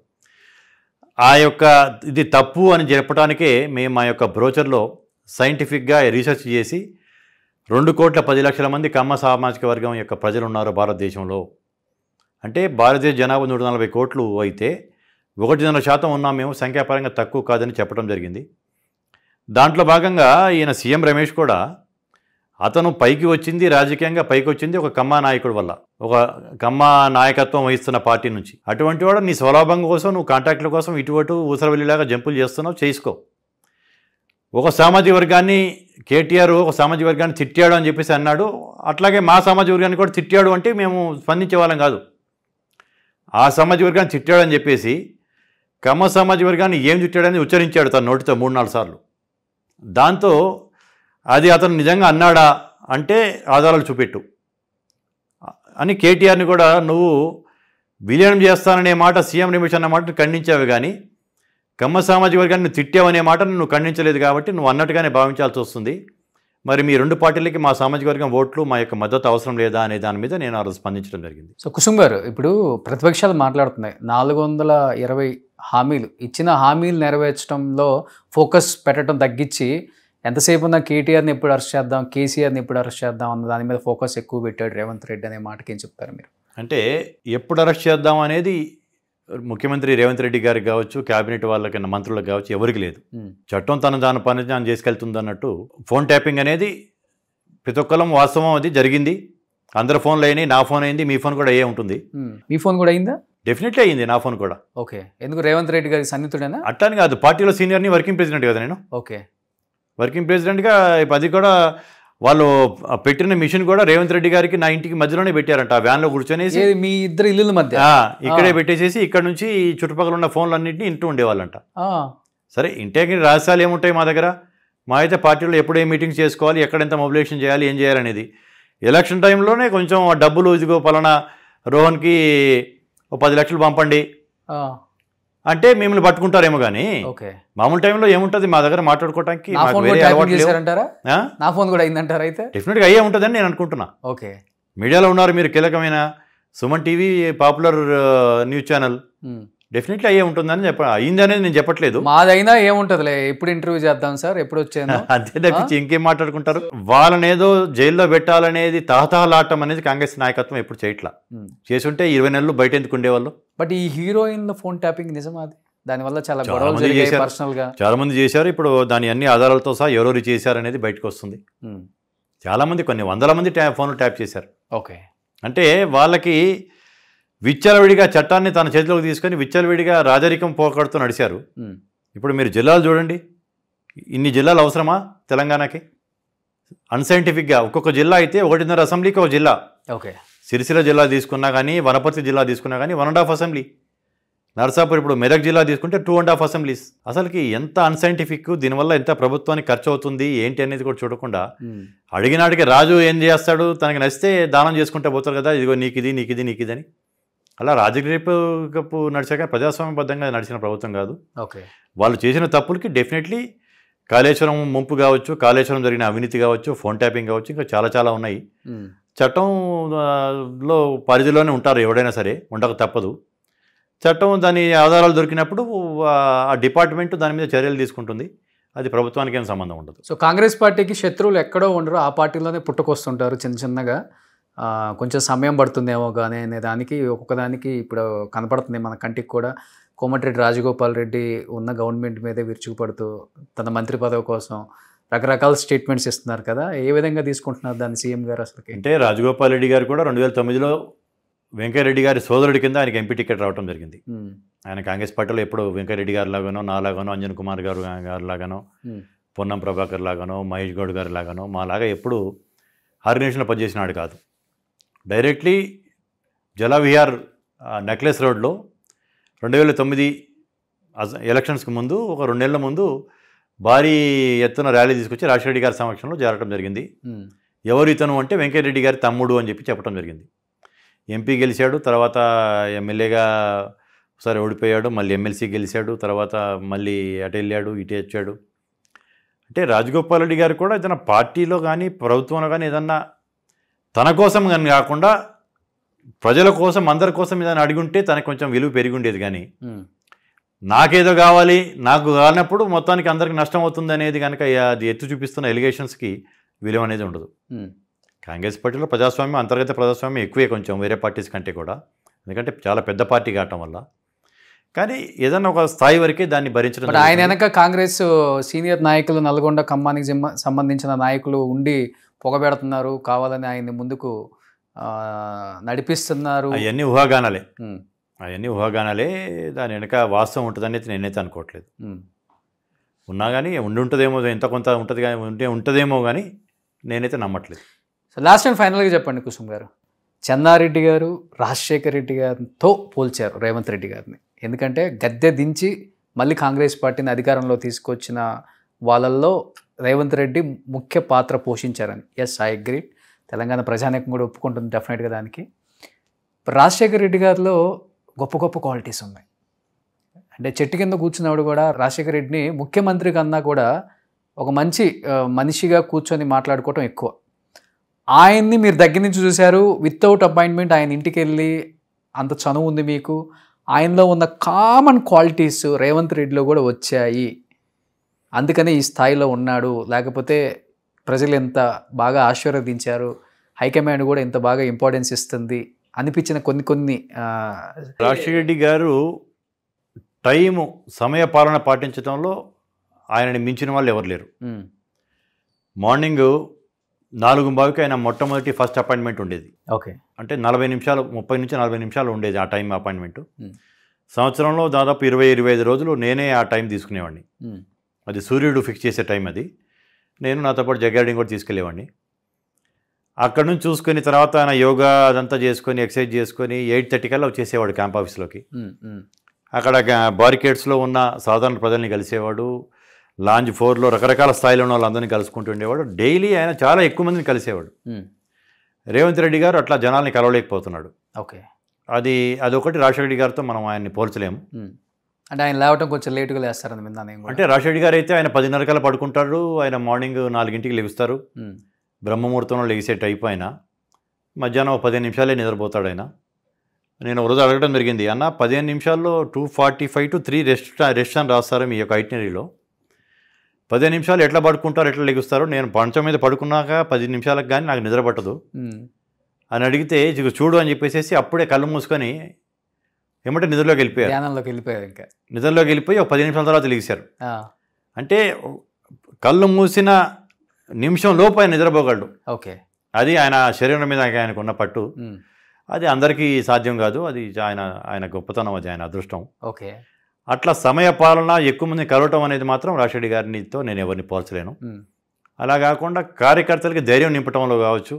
ఆ యొక్క ఇది తప్పు అని చెప్పడానికే మేము మా యొక్క బ్రోచర్లో సైంటిఫిక్గా రీసెర్చ్ చేసి 2,10,00,000 మంది కమ్మ సామాజిక వర్గం యొక్క ప్రజలు ఉన్నారు భారతదేశంలో. అంటే భారతదేశ జనాభా 140 కోట్లు అయితే 1.5% ఉన్నాం మేము, సంఖ్యాపరంగా తక్కువ కాదని చెప్పడం జరిగింది. దాంట్లో భాగంగా ఈయన సీఎం రమేష్ కూడా అతను పైకి వచ్చింది, రాజకీయంగా పైకి వచ్చింది ఒక కమ్మ నాయకుడి వల్ల, ఒక కమ్మ నాయకత్వం వహిస్తున్న పార్టీ నుంచి. అటువంటి వాడు నీ స్వలాభం కోసం, నువ్వు కాంట్రాక్టుల కోసం ఇటు ఊసరవెల్లిలాగా జంపులు చేస్తున్నావు, చేసుకో. ఒక సామాజిక వర్గాన్ని కేటీఆర్ ఒక సామాజిక వర్గాన్ని తిట్టాడు అని చెప్పేసి అన్నాడు, అట్లాగే మా సామాజిక వర్గాన్ని కూడా తిట్టాడు అంటే మేము స్పందించే వాళ్ళం కాదు. ఆ సామాజిక వర్గాన్ని తిట్టాడు అని చెప్పేసి కమ్మ సామాజిక వర్గాన్ని ఏం తిట్టాడని ఉచ్చరించాడు తన నోటితో 3-4 సార్లు. దాంతో అది అతను నిజంగా అన్నాడా అంటే ఆధారాలు చూపెట్టు అని కేటీఆర్ని కూడా నువ్వు విలీనం చేస్తాననే మాట, సీఎం రమేష్ అన్న మాట ఖండించావు, కానీ కమ్మ సామాజిక వర్గాన్ని తిట్టావనే మాట నువ్వు ఖండించలేదు కాబట్టి నువ్వు అన్నట్టుగానే భావించాల్సి వస్తుంది. మరి మీ రెండు పార్టీలకి మా సామాజిక వర్గం ఓట్లు, మా యొక్క మద్దతు అవసరం లేదా అనే దాని మీద నేను ఆ రోజు స్పందించడం జరిగింది. సో కుసుమ్ గారు, ఇప్పుడు ప్రతిపక్షాలు మాట్లాడుతున్నాయి 420 హామీలు ఇచ్చిన హామీలు నెరవేర్చడంలో ఫోకస్ పెట్టడం తగ్గించి ఎంతసేపు ఉన్న కేటీఆర్ని ఎప్పుడు అరెస్ట్ చేద్దాం, కేసీఆర్ని ఎప్పుడు అరెస్ట్ చేద్దాం అన్న దాని మీద ఫోకస్ ఎక్కువ పెట్టాడు రేవంత్ రెడ్డి అనే మాటకి ఏం చెప్తారు మీరు? అంటే ఎప్పుడు అరెస్ట్ చేద్దాం అనేది ముఖ్యమంత్రి రేవంత్ రెడ్డి గారికి కావచ్చు, క్యాబినెట్ వాళ్ళకన్నా మంత్రులకు కావచ్చు ఎవరికి లేదు. చట్టం దాని పని తాను చేసుకెళ్తుంది అన్నట్టు. ఫోన్ ట్యాపింగ్ అనేది ప్రతి ఒక్కరం వాస్తవం, అది జరిగింది. అందరి ఫోన్లు అయినాయి, నా ఫోన్ అయింది, మీ ఫోన్ కూడా అయ్యే ఉంటుంది. మీ ఫోన్ కూడా అయిందా? డెఫినెట్లీ అయింది, నా ఫోన్ కూడా. ఓకే, ఎందుకు రేవంత్ రెడ్డి గారికి సన్నిహితుడేనా? అట్లాని కాదు, పార్టీలో సీనియర్ని, వర్కింగ్ ప్రెసిడెంట్ కదా నేను. ఓకే, వర్కింగ్ ప్రెసిడెంట్గా అది కూడా వాళ్ళు పెట్టిన మిషన్ కూడా రేవంత్ రెడ్డి గారికి నా ఇంటికి మధ్యలోనే పెట్టారంట. ఆ వ్యాన్లో కూర్చొనేసి మీ ఇద్దరు ఇల్లుల మధ్య ఇక్కడే పెట్టేసేసి ఇక్కడ నుంచి చుట్టుపక్కల ఉన్న ఫోన్లు అన్నింటినీ ఇంటూ ఉండేవాళ్ళంట. సరే, ఇంటికి రహస్యాలు ఏముంటాయి మా దగ్గర? మా అయితే పార్టీలో ఎప్పుడు ఏ మీటింగ్స్ చేసుకోవాలి, ఎక్కడ ఎంత మొబిలైజేషన్ చేయాలి, ఏం చేయాలనేది. ఎలక్షన్ టైంలోనే కొంచెం డబ్బులు, ఇదిగో పలానా రోహన్కి 10 లక్షలు పంపండి అంటే మిమ్మల్ని పట్టుకుంటారేమో, కానీ మామూలు టైంలో ఏముంటుంది మా దగ్గర మాట్లాడుకోవడానికి? నా ఫోన్ కూడా అయిందంటారా? అయితే డెఫినెట్గా అయ్యే ఉంటుందని నేను అనుకుంటున్నా. ఓకే, మీడియాలో ఉన్నారు మీరు, కీలకమైన Suman TV, popular news channel, definitely అయ్యే ఉంటుందని అయింది అనేది నేను చెప్పట్లేదు. మాదైనా ఏముంటుందిలే, ఎప్పుడు ఇంటర్వ్యూ చేద్దాం సార్, ఎప్పుడు వచ్చాను అంతే తప్పించి ఇంకేం మాట్లాడుకుంటారు? వాళ్ళని ఏదో జైల్లో పెట్టాలనేది తహతహలాటం అనేది కాంగ్రెస్ నాయకత్వం ఎప్పుడు చేయట్లా. చేసుంటే 20 నెలలు బయట ఎందుకు ఉండేవాళ్ళు. బట్ ఈ హీరోయిన్ ఫోన్ ట్యాపింగ్ నిజమా? అది దానివల్ల చాలా గొడవలు జరిగాయి పర్సనల్గా. చాలా మంది చేశారు. ఇప్పుడు దాని అన్ని ఆధారాలతో సహా ఎవరెవరు చేశారనేది బయటకు వస్తుంది. చాలా మంది, కొన్ని 100ల మంది ఫోన్లు ట్యాప్ చేశారు. ఓకే, అంటే వాళ్ళకి విచ్చలవిడిగా చట్టాన్ని తన చేతిలోకి తీసుకొని విచ్చలవిడిగా రాజరికం పోకడుతూ నడిచారు. ఇప్పుడు మీరు జిల్లాలు చూడండి, ఇన్ని జిల్లాలు అవసరమా తెలంగాణకి? అన్సైంటిఫిక్గా ఒక్కొక్క జిల్లా అయితే 1.5 అసెంబ్లీకి ఒక జిల్లా. ఓకే, సిరిసిల్ల జిల్లా తీసుకున్నా కానీ, వనపర్తి జిల్లా తీసుకున్నా కానీ 1.5 అసెంబ్లీ. నర్సాపూర్ ఇప్పుడు మెదక్ జిల్లా తీసుకుంటే 2.5 అసెంబ్లీస్. అసలుకి ఎంత అన్సైంటిఫిక్, దీనివల్ల ఎంత ప్రభుత్వానికి ఖర్చు అవుతుంది ఏంటి అనేది కూడా చూడకుండా అడిగినాడికి రాజు ఏం చేస్తాడు, తనకి నచ్చితే దానం చేసుకుంటే పోతారు కదా, ఇదిగో నీకిది నీకిది నీకిది అని. అలా రాజకీయపు నడిచాక ప్రజాస్వామ్యబద్ధంగా నడిచిన ప్రభుత్వం కాదు. ఓకే, వాళ్ళు చేసిన తప్పులకి డెఫినెట్లీ కాళేశ్వరం ముంపు కావచ్చు, కాళేశ్వరం జరిగిన అవినీతి కావచ్చు, ఫోన్ ట్యాపింగ్ కావచ్చు, ఇంకా చాలా చాలా ఉన్నాయి. చట్టంలో పరిధిలోనే ఉంటారు ఎవడైనా సరే, ఉండక తప్పదు. చట్టం దాని ఆధారాలు దొరికినప్పుడు ఆ డిపార్ట్మెంట్ దాని మీద చర్యలు తీసుకుంటుంది. అది ప్రభుత్వానికి ఏం సంబంధం ఉండదు. సో కాంగ్రెస్ పార్టీకి శత్రువులు ఎక్కడో ఉండరు, ఆ పార్టీలోనే పుట్టుకొస్తుంటారు చిన్న చిన్నగా. కొంచెం సమయం పడుతుందేమో కానీ అనే దానికి ఒక్కొక్కదానికి ఇప్పుడు కనపడుతుంది మన కంటికి కూడా. కోమటిరెడ్డి రాజగోపాల్ రెడ్డి ఉన్న గవర్నమెంట్ మీదే విరుచుకుపడుతూ తన మంత్రి పదవి కోసం రకరకాల స్టేట్మెంట్స్ ఇస్తున్నారు కదా, ఏ విధంగా తీసుకుంటున్నారు దాన్ని సీఎం గారు? అసలు అంటే రాజగోపాల్ రెడ్డి గారు కూడా 2009లో వెంకయ్యరెడ్డి గారి సోదరుడి కింద ఆయనకి ఎంపీ టికెట్ రావడం జరిగింది. ఆయన కాంగ్రెస్ పార్టీలో ఎప్పుడు వెంకయ్యరెడ్డి గారి లాగానో, నాలాగానో, అంజన్ కుమార్ గారు లాగానో, పొన్నం ప్రభాకర్ లాగానో, మహేష్ గౌడ్ గారి లాగానో, మాలాగా ఎప్పుడు ఆర్గనైజేషన్లో పనిచేసినాడు కాదు. డైరెక్ట్లీ జలవిహార్ నెక్లెస్ రోడ్లో 2009 ఎలక్షన్స్కి ముందు ఒక 2 నెలల ముందు భారీ ఎత్తున ర్యాలీ తీసుకొచ్చి రాజశేఖర గారి సమక్షంలో జరగడం జరిగింది. ఎవరు ఇతను అంటే వెంకయ్యరెడ్డి గారి తమ్ముడు అని చెప్పడం జరిగింది. ఎంపీ గెలిచాడు, తర్వాత ఎమ్మెల్యేగా ఒకసారి ఓడిపోయాడు, మళ్ళీ ఎమ్మెల్సీ గెలిచాడు, తర్వాత మళ్ళీ అటు వెళ్ళాడు, ఇటు వచ్చాడు. అంటే రాజగోపాల్ రెడ్డి గారు కూడా ఏదైనా పార్టీలో కానీ ప్రభుత్వంలో కానీ ఏదన్నా తన కోసం కానీ కాకుండా ప్రజల కోసం, అందరి కోసం ఏదైనా అడిగుంటే తనకు కొంచెం విలువ పెరిగి ఉండేది. కానీ నాకేదో కావాలి, నాకు కానప్పుడు మొత్తానికి అందరికి నష్టం అవుతుంది అనేది కనుక అది ఎత్తు చూపిస్తున్న ఎలిగేషన్స్కి విలువ అనేది ఉండదు. కాంగ్రెస్ పార్టీలో ప్రజాస్వామ్యం, అంతర్గత ప్రజాస్వామ్యం ఎక్కువే కొంచెం వేరే పార్టీస్ కంటే కూడా, ఎందుకంటే చాలా పెద్ద పార్టీ కావటం వల్ల. కానీ ఏదన్నా ఒక స్థాయి వరకే దాన్ని భరించడం. ఆయన వెనక కాంగ్రెస్ సీనియర్ నాయకులు, నల్గొండ ఖమ్మానికి సంబంధించిన నాయకులు ఉండి పొగబెడుతున్నారు, కావాలని ఆయన్ని ముందుకు నడిపిస్తున్నారు. అవన్నీ ఊహాగానాలే, అవన్నీ ఊహాగానాలే. దాని వెనక వాస్తవం ఉంటుందని నేనైతే అనుకోవట్లేదు. ఉన్నా కానీ ఉంటుందేమో, ఎంత కొంత ఉంటుంది కానీ ఉంటుందేమో కానీ నేనైతే నమ్మట్లేదు. సో లాస్ట్ అండ్ ఫైనల్గా చెప్పండి కుసుమ్ గారు, చెన్నారెడ్డి గారు రాజశేఖర రెడ్డి గారితో పోల్చారు రేవంత్ రెడ్డి గారిని. ఎందుకంటే గద్దె దించి మళ్ళీ కాంగ్రెస్ పార్టీని అధికారంలో తీసుకొచ్చిన వాళ్ళల్లో రేవంత్ రెడ్డి ముఖ్య పాత్ర పోషించారని. Yes, I agree. తెలంగాణ ప్రజానీకం కూడా ఒప్పుకుంటుంది డెఫినెట్గా దానికి. రాజశేఖర రెడ్డి గారిలో గొప్ప గొప్ప క్వాలిటీస్ ఉన్నాయి. అంటే చెట్టు కింద కూర్చున్నవాడు కూడా రాజశేఖర రెడ్డిని ముఖ్యమంత్రి కన్నా కూడా ఒక మంచి మనిషిగా కూర్చొని మాట్లాడుకోవటం ఎక్కువ. ఆయన్ని మీరు దగ్గర నుంచి చూశారు, వితౌట్ అపాయింట్మెంట్ ఆయన ఇంటికి వెళ్ళి అంత చనువు ఉంది మీకు. ఆయనలో ఉన్న కామన్ క్వాలిటీస్ రేవంత్ రెడ్డిలో కూడా వచ్చాయి, అందుకనే ఈ స్థాయిలో ఉన్నాడు. లేకపోతే ప్రజలు ఎంత బాగా ఆశీర్వదించారు, హైకమాండ్ కూడా ఎంత బాగా ఇంపార్టెన్స్ ఇస్తుంది అనిపించిన కొన్ని రాజశేఖర రెడ్డి గారు సమయ పాలన పాటించడంలో ఆయనని మించిన వాళ్ళు ఎవరు లేరు. మార్నింగ్ 4:15కి ఆయన మొట్టమొదటి ఫస్ట్ అపాయింట్మెంట్ ఉండేది. ఓకే, అంటే 40 నిమిషాలు, 30 నుంచి 40 నిమిషాలు ఉండేది ఆ టైం అపాయింట్మెంట్. సంవత్సరంలో దాదాపు 20-25 రోజులు నేనే ఆ టైం తీసుకునేవాడిని. అది సూర్యుడు ఫిక్స్ చేసే టైం అది. నేను నాతో పాటు జగ్గారెడ్డిని కూడా తీసుకెళ్ళేవాడిని. అక్కడ నుంచి చూసుకొని తర్వాత ఆయన యోగా అదంతా చేసుకొని ఎక్సర్సైజ్ చేసుకొని 8:30 కల్లా వచ్చేసేవాడు క్యాంప్ ఆఫీస్లోకి. అక్కడ బారికేడ్స్లో ఉన్న సాధారణ ప్రజల్ని కలిసేవాడు. లాంజ్ 4లో రకరకాల స్థాయిలో ఉన్న వాళ్ళందరినీ కలుసుకుంటూ ఉండేవాడు. డైలీ ఆయన చాలా ఎక్కువ మందిని కలిసేవాడు. రేవంత్ రెడ్డి గారు అట్లా జనాల్ని కలవలేకపోతున్నాడు. ఓకే, అదొకటి రాజశేఖర రెడ్డి గారితో మనం ఆయన్ని పోల్చలేము. అంటే ఆయన లేవటం కొంచెం లేటుగా లేస్తారని విన్నాను. అంటే రాజశేఖర రెడ్డి గారు అయితే ఆయన 10:30 కల్లా పడుకుంటాడు. ఆయన మార్నింగ్ 4ంటికి లెగుస్తారు. బ్రహ్మముహూర్తంలో లెగిసే టైప్ ఆయన. మధ్యాహ్నం 15 నిమిషాలే నిద్రపోతాడు ఆయన. నేను ఒక రోజు అడగడం జరిగింది, అన్న 15 నిమిషాల్లో 2:45 to 3 రెస్ట్ అని రాస్తారు మీ యొక్క ఐటినరీలో, 15 నిమిషాలు ఎట్లా పడుకుంటారు, ఎట్లా లెగుస్తారు? నేను పంచం మీద పడుకున్నాక 10 నిమిషాలకు కానీ నాకు నిద్ర పట్టదు అని అడిగితే, చూడు అని చెప్పేసి అప్పుడే కళ్ళు మూసుకొని ఏమంటే నిద్రలోకి వెళ్ళిపోయారు. ఇంకా నిద్రలోకి వెళ్ళిపోయి ఒక 10 నిమిషాల తర్వాత లెగిశారు. అంటే కళ్ళు మూసిన నిమిషం లోపు ఆయన నిద్రపోగలడు. ఓకే, అది ఆయన శరీరం మీద ఆయనకు ఉన్న పట్టు. అది అందరికీ సాధ్యం కాదు. అది ఆయన గొప్పతనం, అది ఆయన అదృష్టం. ఓకే. అట్లా సమయ పాలన ఎక్కువ మంది కలవటం అనేది మాత్రం రాజశేఖర్ గారితో నేను ఎవరిని పోల్చలేను. అలా కాకుండా కార్యకర్తలకి ధైర్యం నింపటంలో కావచ్చు,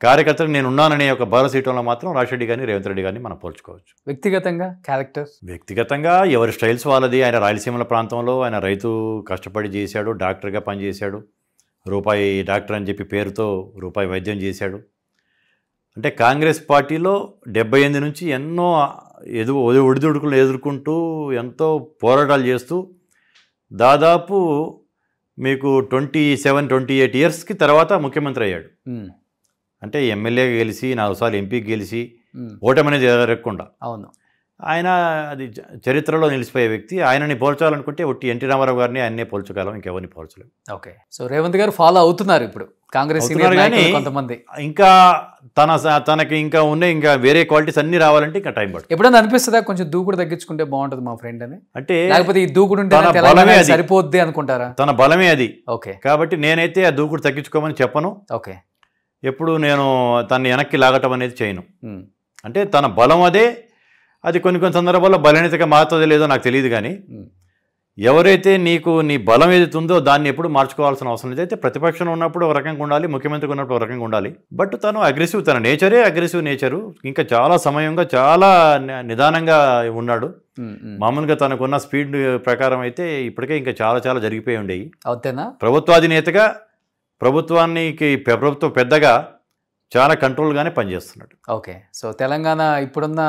కార్యకర్తలకు నేను ఉన్నాననే ఒక భరోసా ఇవ్వడంలో మాత్రం రాజశేఖర్ గారిని, రేవంత్ రెడ్డి గారిని మనం పోల్చుకోవచ్చు. వ్యక్తిగతంగా క్యారెక్టర్, వ్యక్తిగతంగా ఎవరి స్టైల్స్ వాళ్ళది. ఆయన రాయలసీమల ప్రాంతంలో ఆయన రైతు కష్టపడి చేశాడు, డాక్టర్గా పనిచేశాడు, రూపాయి డాక్టర్ అని చెప్పి పేరుతో రూపాయి వైద్యం చేశాడు. అంటే కాంగ్రెస్ పార్టీలో 78 నుంచి ఎన్నో ఒడిదుడుకులు ఎదుర్కొంటూ ఎంతో పోరాటాలు చేస్తూ దాదాపు మీకు 27-28 ఇయర్స్కి తర్వాత ముఖ్యమంత్రి అయ్యాడు. అంటే ఎమ్మెల్యేగా గెలిచి 4 సార్లు ఎంపీకి గెలిచి ఓటమి అనేది ఎదగకుండా. అవును, ఆయన అది చరిత్రలో నిలిచిపోయే వ్యక్తి. ఆయనని పోల్చాలనుకుంటే ఒట్టి ఎన్టీ రామారావు గారిని ఆయన్నే పోల్చగలం, ఇంకెవరిని పోల్చలేము. ఓకే. సో రేవంత్ గారు ఫాలో అవుతున్నారు ఇప్పుడు కాంగ్రెస్ కానీ కొంతమంది. ఇంకా తనకి ఇంకా ఉన్నాయి, ఇంకా వేరే క్వాలిటీస్ అన్ని రావాలంటే ఇంకా టైం పడుతుంది. ఎప్పుడైనా అనిపిస్తుందా కొంచెం దూకుడు తగ్గించుకుంటే బాగుంటుంది మా ఫ్రెండ్ అని? అంటే లేకపోతే ఈ దూకుడు ఉంటే సరిపోద్ది అనుకుంటారా? తన బలమే అది. ఓకే. కాబట్టి నేనైతే ఆ దూకుడు తగ్గించుకోమని చెప్పను. ఓకే. ఎప్పుడు నేను తనని వెనక్కి లాగటం అనేది చేయను. అంటే తన బలం అదే. అది కొన్ని సందర్భాల్లో బలహీనతగా మారుతుందో లేదో నాకు తెలియదు. కానీ ఎవరైతే నీ బలం ఏదైతే ఉందో దాన్ని ఎప్పుడు మార్చుకోవాల్సిన అవసరం లేదు. అయితే ప్రతిపక్షంలో ఉన్నప్పుడు ఒక రకంగా ఉండాలి, ముఖ్యమంత్రిగా ఉన్నప్పుడు ఒక రకంగా ఉండాలి. బట్ తను అగ్రెసివ్, తన నేచరే అగ్రెసివ్ నేచరు. ఇంకా చాలా సమయంగా చాలా నిదానంగా ఉన్నాడు. మామూలుగా తనకున్న స్పీడ్ ప్రకారం అయితే ఇప్పటికే ఇంకా చాలా జరిగిపోయి ఉండేవి. అవుతేనా ప్రభుత్వాధినేతగా ప్రభుత్వం పెద్దగా చాలా కంట్రోల్గానే పనిచేస్తున్నాడు. ఓకే. సో తెలంగాణ ఇప్పుడున్న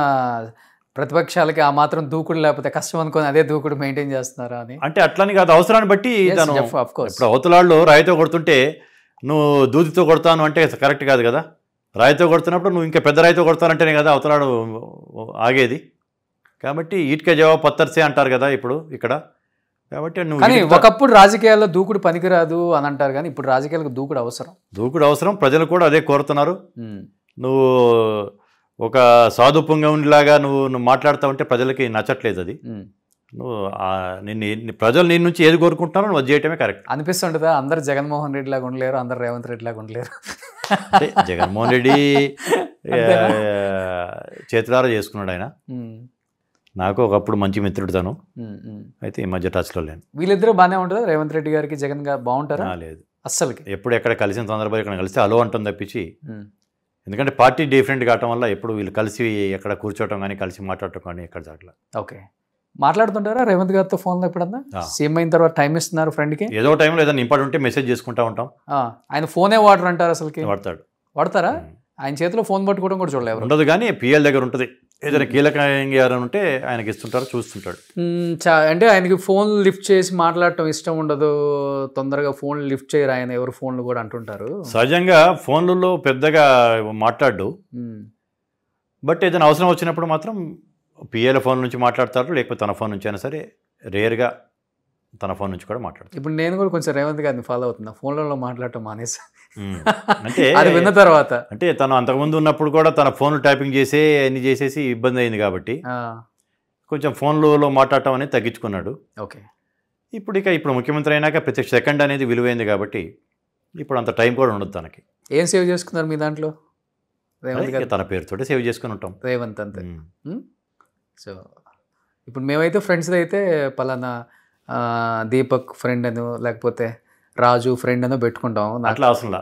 ప్రతిపక్షాలకి ఆ మాత్రం దూకుడు లేకపోతే కష్టం అనుకొని అదే దూకుడు మెయింటైన్ చేస్తున్నారా అని? అంటే అట్లని కాదు, అవసరాన్ని బట్టి. ఇప్పుడు అవతలాళ్ళు రాయితో కొడుతుంటే నువ్వు దూదితో కొడతాను అంటే కరెక్ట్ కాదు కదా. రాయితో కొడుతున్నప్పుడు నువ్వు ఇంకా పెద్ద రాయితో కొడతానంటేనే కదా అవతలాడు ఆగేది. కాబట్టి ఈట్కే జవాబు పత్తర్సే అంటారు కదా ఇప్పుడు ఇక్కడ. కాబట్టి కానీ ఒకప్పుడు రాజకీయాల్లో దూకుడు పనికిరాదు అని అంటారు, కానీ ఇప్పుడు రాజకీయాలకు దూకుడు అవసరం. ప్రజలు కూడా అదే కోరుతున్నారు. నువ్వు ఒక సాధు పుంగవునిలాగా నువ్వు మాట్లాడుతూ ఉంటే ప్రజలకి నచ్చట్లేదు. అది నువ్వు ప్రజలు నీ నుంచి ఏది కోరుకుంటున్నారో నువ్వు అది చేయటమే కరెక్ట్ అనిపిస్తుంటుందా? అందరు జగన్మోహన్ రెడ్డి లాగా ఉండలేరు, అందరు రేవంత్ రెడ్డి లాగా ఉండలేరు. జగన్మోహన్ రెడ్డి చేతులారా చేసుకున్నాడు ఆయన. నాకు ఒకప్పుడు మంచి మిత్రుడు తను. అయితే ఈ మధ్య టచ్లో లేను. వీళ్ళిద్దరూ బాగానే ఉంటుందా? రేవంత్ రెడ్డి గారికి జగన్ గారు బాగుంటారా? లేదు, అస్సలకి. ఎప్పుడు ఎక్కడ కలిసిన సందర్భాలు ఇక్కడ కలిస్తే అలో అంటుంది తప్పించి. ఎందుకంటే పార్టీ డిఫరెంట్ కావటం వల్ల ఎప్పుడు వీళ్ళు కలిసి ఎక్కడ కూర్చోవటం కానీ కలిసి మాట్లాడటం కానీ ఎక్కడ జరగలేదు. ఓకే. మాట్లాడుతుంటారా రేవంత్ గారితో ఫోన్లో ఎప్పుడన్నా? సీఎం అయిన తర్వాత టైం ఇస్తున్నారు ఫ్రెండ్కి? ఏదో టైంలో ఏదైనా ఇంపార్టెంట్ ఉంటే మెసేజ్ చేసుకుంటా ఉంటాం. ఆయన ఫోనే వాడరు అంటారు అసలుకి? వాడతారా? ఆయన చేతిలో ఫోన్ పట్టుకోవడం కూడా చూడలేదు. ఉండదు, కానీ పిఎల్ దగ్గర ఉంటుంది. ఏదైనా కీలకంగా ఉంటే ఆయనకి ఇస్తుంటారు, చూస్తుంటాడు. అంటే ఆయనకి ఫోన్ లిఫ్ట్ చేసి మాట్లాడటం ఇష్టం ఉండదు, తొందరగా ఫోన్ లిఫ్ట్ చేయరు ఆయన, ఎవరు ఫోన్లు కూడా అంటుంటారు. సహజంగా ఫోన్లలో పెద్దగా మాట్లాడు. బట్ ఏదైనా అవసరం వచ్చినప్పుడు మాత్రం పిఎల్ ఫోన్ నుంచి మాట్లాడతారు, లేకపోతే తన ఫోన్ నుంచి అయినా సరే. రేర్గా తన ఫోన్ నుంచి కూడా మాట్లాడతారు. ఇప్పుడు నేను కూడా కొంచెం రేవంత్ గారిని ఫాలో అవుతున్నా, ఫోన్లలో మాట్లాడటం మానేసి. అంటే అది విన్న తర్వాత అంటే తను అంతకుముందు ఉన్నప్పుడు కూడా తన ఫోన్ టైపింగ్ చేసి అన్ని చేసేసి ఇబ్బంది అయింది కాబట్టి కొంచెం ఫోన్లలో మాట్లాడటం అనేది తగ్గించుకున్నాడు. ఓకే. ఇప్పుడు ముఖ్యమంత్రి అయినాక ప్రతి సెకండ్ అనేది విలువైంది కాబట్టి ఇప్పుడు అంత టైం కూడా ఉండదు తనకి. ఏం సేవ్ చేసుకున్నారు మీ దాంట్లో? తన పేరుతోటే సేవ్ చేసుకుని ఉంటాం, రేవంత్ అంతే. సో ఇప్పుడు మేమైతే ఫ్రెండ్స్ అయితే పలానా దీపక్ ఫ్రెండ్ అనో లేకపోతే రాజు ఫ్రెండ్ అనో పెట్టుకుంటాం. అట్లా అవసరంలా,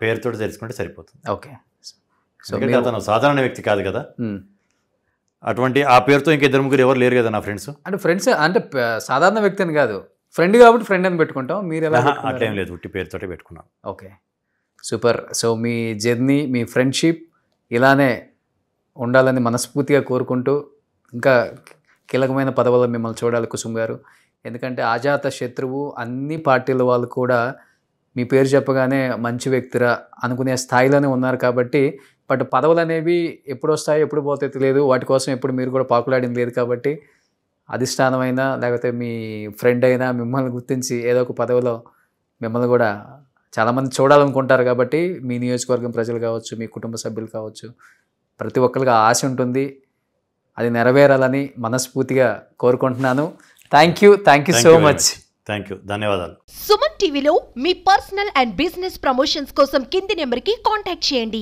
పేరుతో తెలుసుకుంటే సరిపోతుంది. ఓకే. సో అతను సాధారణ వ్యక్తి కాదు కదా, అటువంటి ఆ పేరుతో ఇంకా 2-3 ఎవరు లేరు కదా నా ఫ్రెండ్స్. అంటే ఫ్రెండ్స్ అంటే సాధారణ వ్యక్తి అని కాదు, ఫ్రెండ్ కాబట్టి ఫ్రెండ్ అని పెట్టుకుంటాం. మీరు ఎలా? అట్లేం లేదు, ఉట్టి పేరుతోటే పెట్టుకున్నాం. Okay, super. సో మీ జర్నీ, మీ ఫ్రెండ్షిప్ ఇలానే ఉండాలని మనస్ఫూర్తిగా కోరుకుంటూ ఇంకా కీలకమైన పదవుల్లో మిమ్మల్ని చూడాలి కుసుమ్ గారు. ఎందుకంటే అజాత శత్రువు, అన్ని పార్టీల వాళ్ళు కూడా మీ పేరు చెప్పగానే మంచి వ్యక్తిరా అనుకునే స్థాయిలోనే ఉన్నారు. కాబట్టి బట్ పదవులు అనేవి ఎప్పుడు వస్తాయో ఎప్పుడు పోతాయో తెలియదు, వాటి కోసం ఎప్పుడు మీరు కూడా పాకులాడింది లేదు. కాబట్టి అధిష్టానమైనా లేకపోతే మీ ఫ్రెండ్ అయినా మిమ్మల్ని గుర్తించి ఏదో ఒక పదవిలో మిమ్మల్ని కూడా చాలామంది చూడాలనుకుంటారు. కాబట్టి మీ నియోజకవర్గం ప్రజలు కావచ్చు, మీ కుటుంబ సభ్యులు కావచ్చు, ప్రతి ఒక్కరికి ఆశ ఉంటుంది. అది నెరవేరాలని మనస్ఫూర్తిగా కోరుకుంటున్నాను. Thank you so much. Thank you, ధన్యవాదాలు. సుమన్ టీవీలో మీ పర్సనల్ అండ్ బిజినెస్ ప్రమోషన్స్ కోసం కింది నెంబర్కి కాంటాక్ట్ చేయండి.